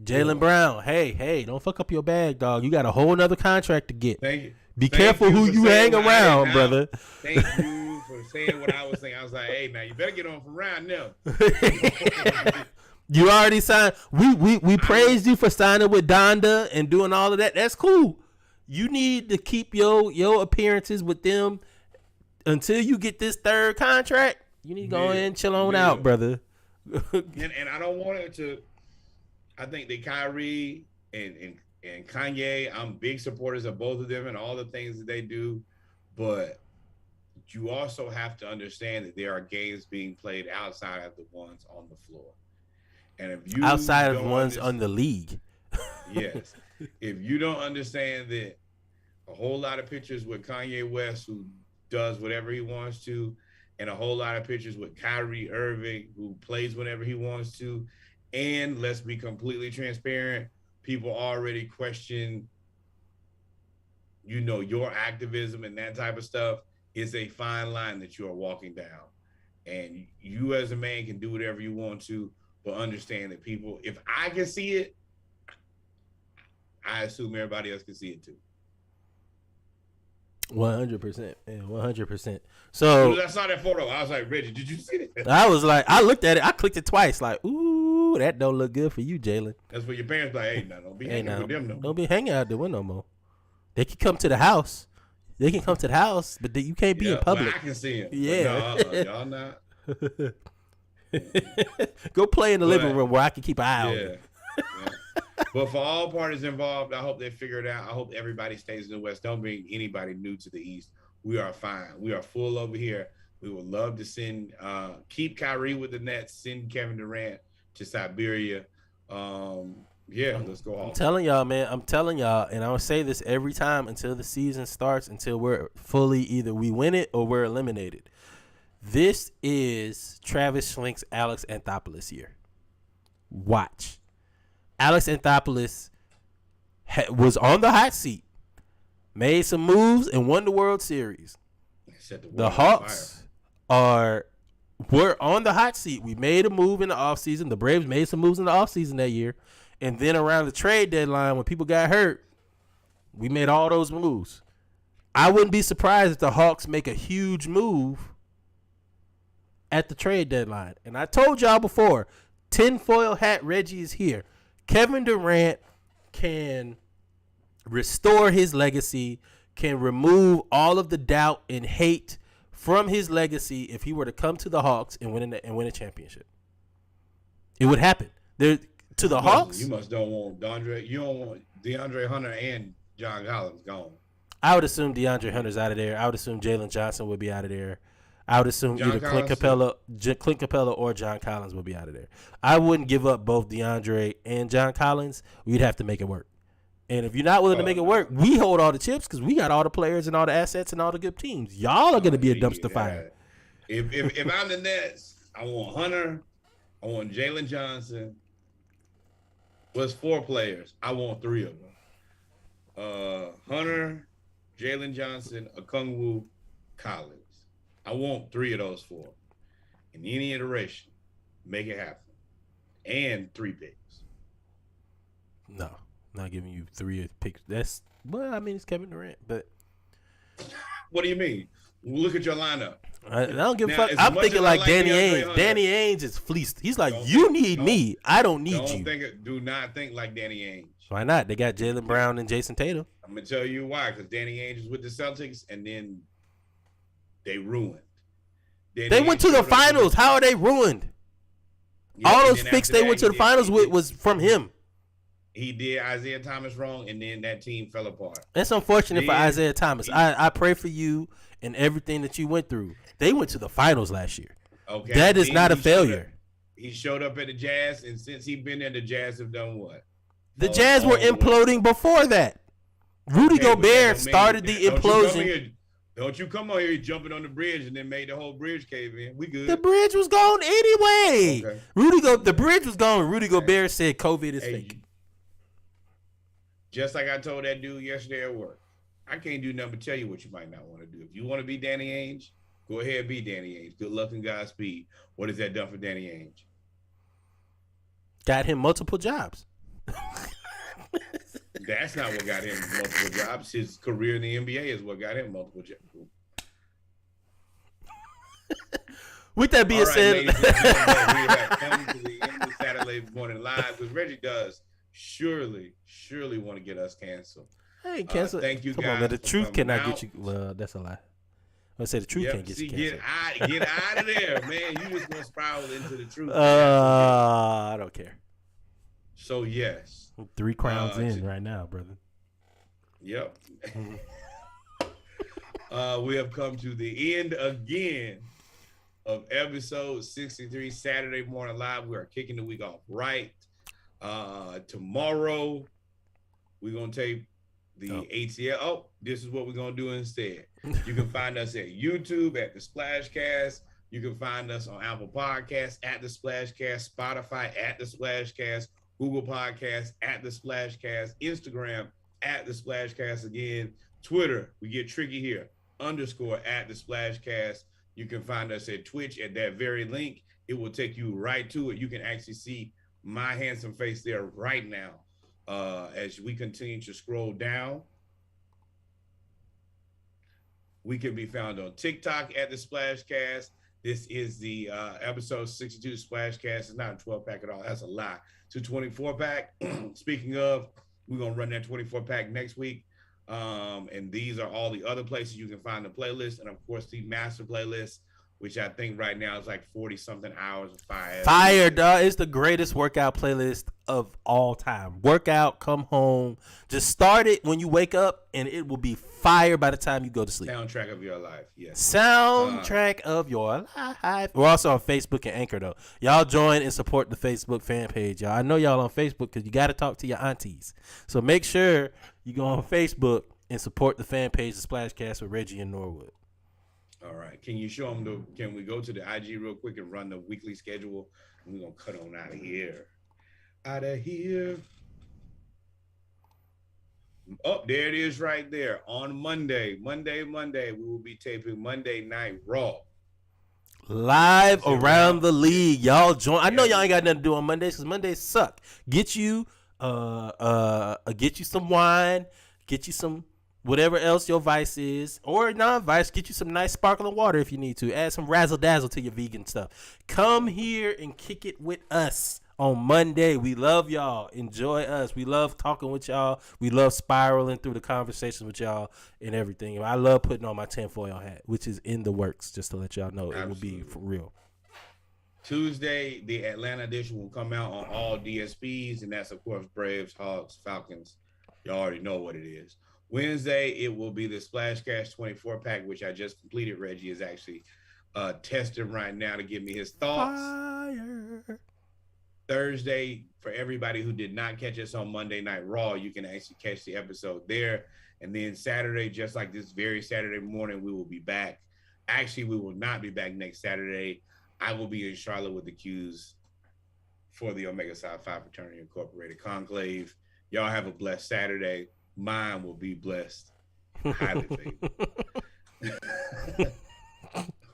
Jaylen Brown, hey, don't fuck up your bag, dog. You got a whole nother contract to get. Thank you. Be careful who you hang around, brother. Thank you for saying what I was saying. I was like, hey, man, you better get on from around now. You already signed. We praised you for signing with Donda and doing all of that. That's cool. You need to keep your appearances with them until you get this third contract. You need to go in and chill on out, brother. and I don't want it to... I think that Kyrie and Kanye, I'm big supporters of both of them and all the things that they do. But you also have to understand that there are games being played outside of the ones on the floor. And if you outside of the ones on the league. Yes. If you don't understand that a whole lot of pictures with Kanye West, who does whatever he wants to, and a whole lot of pictures with Kyrie Irving, who plays whenever he wants to, and let's be completely transparent, people already question, your activism and that type of stuff is a fine line that you are walking down. And you as a man can do whatever you want to, but understand that people, if I can see it, I assume everybody else can see it too. 100%. Yeah, 100%. So I saw that photo. I was like, Reggie, did you see it? I was like, I looked at it. I clicked it twice. Like, ooh, that don't look good for you, Jaylen. That's what your parents like. Hey, don't be hanging with them no more. Don't be hanging out the window no more. They can come to the house. But you can't be in public. I can see them. Yeah, y'all not. Go play in the living room where I can keep an eye on you. Yeah. But for all parties involved, I hope they figure it out. I hope everybody stays in the West. Don't bring anybody new to the East. We are fine. We are full over here. We would love to keep Kyrie with the Nets, send Kevin Durant to Siberia. Let's go home. I'm telling y'all, man. And I will say this every time until the season starts, until we're fully either we win it or we're eliminated. This is Travis Schlenk's Alex Anthopoulos year. Watch. Alex Anthopoulos was on the hot seat, made some moves, and won the World Series. The Hawks were on the hot seat. We made a move in the offseason. The Braves made some moves in the offseason that year. And then around the trade deadline, when people got hurt, we made all those moves. I wouldn't be surprised if the Hawks make a huge move at the trade deadline. And I told y'all before, tinfoil hat Reggie is here. Kevin Durant can restore his legacy, can remove all of the doubt and hate from his legacy if he were to come to the Hawks and win a championship. It would happen. There to the Hawks. You must don't want DeAndre. You don't want DeAndre Hunter and John Collins gone. I would assume DeAndre Hunter's out of there. I would assume Jalen Johnson would be out of there. I would assume either Clint Capella or John Collins would be out of there. I wouldn't give up both DeAndre and John Collins. We'd have to make it work. And if you're not willing to make it work, we hold all the chips because we got all the players and all the assets and all the good teams. Y'all are going to be a dumpster fire. If I'm the Nets, I want Hunter. I want Jalen Johnson. What's 4 players? I want 3 of them. Hunter, Jalen Johnson, Okongwu, Collins. I want 3 of those 4. In any iteration, make it happen. And 3 picks. No, not giving you 3 picks. It's Kevin Durant, but what do you mean? Look at your lineup. I don't give a fuck. I'm thinking like Danny Ainge. Danny Ainge is fleeced. He's like, you need me. I don't need you. Do not think like Danny Ainge. Why not? They got Jaylen Brown and Jason Tatum. I'm going to tell you why. Because Danny Ainge is with the Celtics, and then they ruined. They went to the finals. How are they ruined? Yeah, all those picks they went to the finals with was from him. He did Isaiah Thomas wrong, and then that team fell apart. That's unfortunate for Isaiah Thomas. I pray for you and everything that you went through. They went to the finals last year. Okay, that is not a failure. He showed up at the Jazz, and since he's been there, the Jazz have done what? The Jazz were imploding before that. Rudy Gobert started the implosion. Don't you come on here jumping on the bridge and then made the whole bridge cave in. We good. The bridge was gone anyway. Okay. The bridge was gone. Rudy Gobert said COVID is fake. Just like I told that dude yesterday at work, I can't do nothing but tell you what you might not want to do. If you want to be Danny Ainge, go ahead and be Danny Ainge. Good luck and Godspeed. What has that done for Danny Ainge? Got him multiple jobs. That's not what got him multiple jobs. His career in the NBA is what got him multiple jobs. With that being said, we have come to the end of Saturday Morning Live, because Reggie does surely want to get us canceled. I ain't canceled. Thank you, Come guys. On, man. The truth cannot get you. Well, that's a lie. I say the truth can't get you canceled. Get out of there, man. You just gonna spiral into the truth. I don't care. So yes, 3 crowns in right now, brother. Yep. We have come to the end again of episode 63, Saturday Morning Live. We are kicking the week off right. Tomorrow, we're going to tape the ATL. Oh, this is what we're going to do instead. You can find us at YouTube at The Splashcast. You can find us on Apple Podcasts at The Splashcast, Spotify at The Splashcast, Google Podcasts at The Splashcast, Instagram at The Splashcast again, Twitter, we get tricky here, _ at The Splashcast. You can find us at Twitch at that very link. It will take you right to it. You can actually see my handsome face there right now as we continue to scroll down. We can be found on TikTok at The Splashcast. This is the episode 62 Splashcast. It's not a 12-pack at all. That's a lie. It's a 24-pack. Speaking of, we're going to run that 24-pack next week. And these are all the other places you can find the playlist. And, of course, the master playlist, which I think right now is like 40-something hours of fire. Fire, dog. It's the greatest workout playlist of all time. Workout, come home. Just start it when you wake up, and it will be fire by the time you go to sleep. Soundtrack of your life, yes. Soundtrack of your life. We're also on Facebook and Anchor, though. Y'all join and support the Facebook fan page, y'all. I know y'all on Facebook because you got to talk to your aunties. So make sure you go on Facebook and support the fan page, The Splashcast with Reggie and Norwood. All right. Can you show them can we go to the IG real quick and run the weekly schedule? And we're going to cut on out of here. Out of here. Oh, there it is right there. On Monday, we will be taping Monday Night Raw. Live around the league. Y'all join. I know y'all ain't got nothing to do on Mondays because Mondays suck. Get you some wine, get you some whatever else your vice is, or non-vice, get you some nice sparkling water if you need to. Add some razzle-dazzle to your vegan stuff. Come here and kick it with us on Monday. We love y'all. Enjoy us. We love talking with y'all. We love spiraling through the conversations with y'all and everything. I love putting on my tinfoil hat, which is in the works, just to let y'all know. Absolutely. It will be for real. Tuesday, the Atlanta edition will come out on all DSPs, and that's, of course, Braves, Hawks, Falcons. You already know what it is. Wednesday, it will be the Splash Cash 24 pack, which I just completed. Reggie is actually testing right now to give me his thoughts. Fire. Thursday, for everybody who did not catch us on Monday Night Raw, you can actually catch the episode there. And then Saturday, just like this very Saturday morning, we will be back. Actually, we will not be back next Saturday. I will be in Charlotte with the Qs for the Omega Psi Phi Fraternity Incorporated Conclave. Y'all have a blessed Saturday. Mine will be blessed. Highly favored.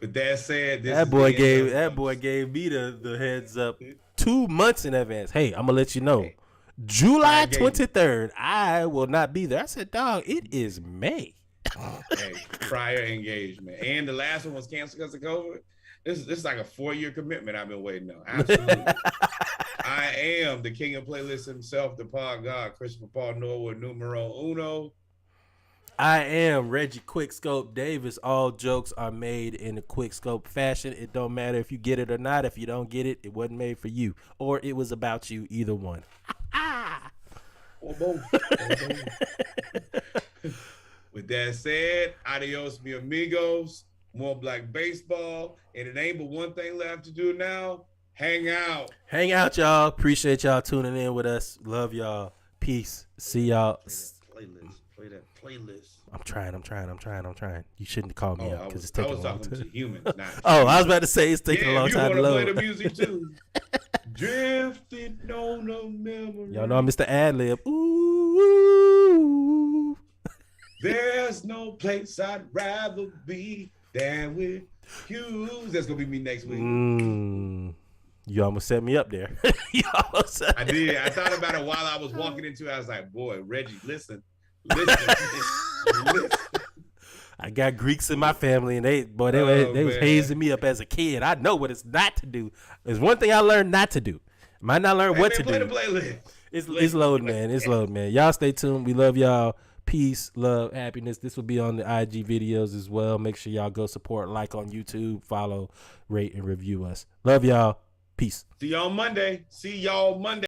With that said, that boy gave me the heads up 2 months in advance. Hey, I'm gonna let you know. July 23rd, I will not be there. I said, dog, it is May. Hey, prior engagement. And the last one was canceled because of COVID. This is like a 4-year commitment I've been waiting on. Absolutely. I am the king of playlists himself, the pod god, Christopher Paul Norwood, numero uno. I am Reggie Quickscope Davis. All jokes are made in a Quickscope fashion. It don't matter if you get it or not. If you don't get it, it wasn't made for you. Or it was about you, either one. Or both. With that said, adios, mi amigos. More Black Baseball. And it ain't but one thing left to do now. Hang out. Hang out, y'all. Appreciate y'all tuning in with us. Love y'all. Peace. See y'all. Play that playlist. I'm trying. You shouldn't call me out because it's taking a long time. I was talking to humans, not I was about to say it's taking a long time to load. You want to play the music too. Drifting on a memory. Y'all know I'm Mr. Ad-Lib. Ooh. There's no place I'd rather be than with you. That's going to be me next week. You almost set me up there. I did. I thought about it while I was walking into it. I was like, boy, Reggie, listen. I got Greeks in my family, and they was hazing me up as a kid. I know what it's not to do. There's one thing I learned not to do. Might not learn what to do. The playlist. It's loading, man. It's loading, man. Y'all stay tuned. We love y'all. Peace, love, happiness. This will be on the IG videos as well. Make sure y'all go support, like on YouTube, follow, rate, and review us. Love y'all. Peace. See y'all Monday.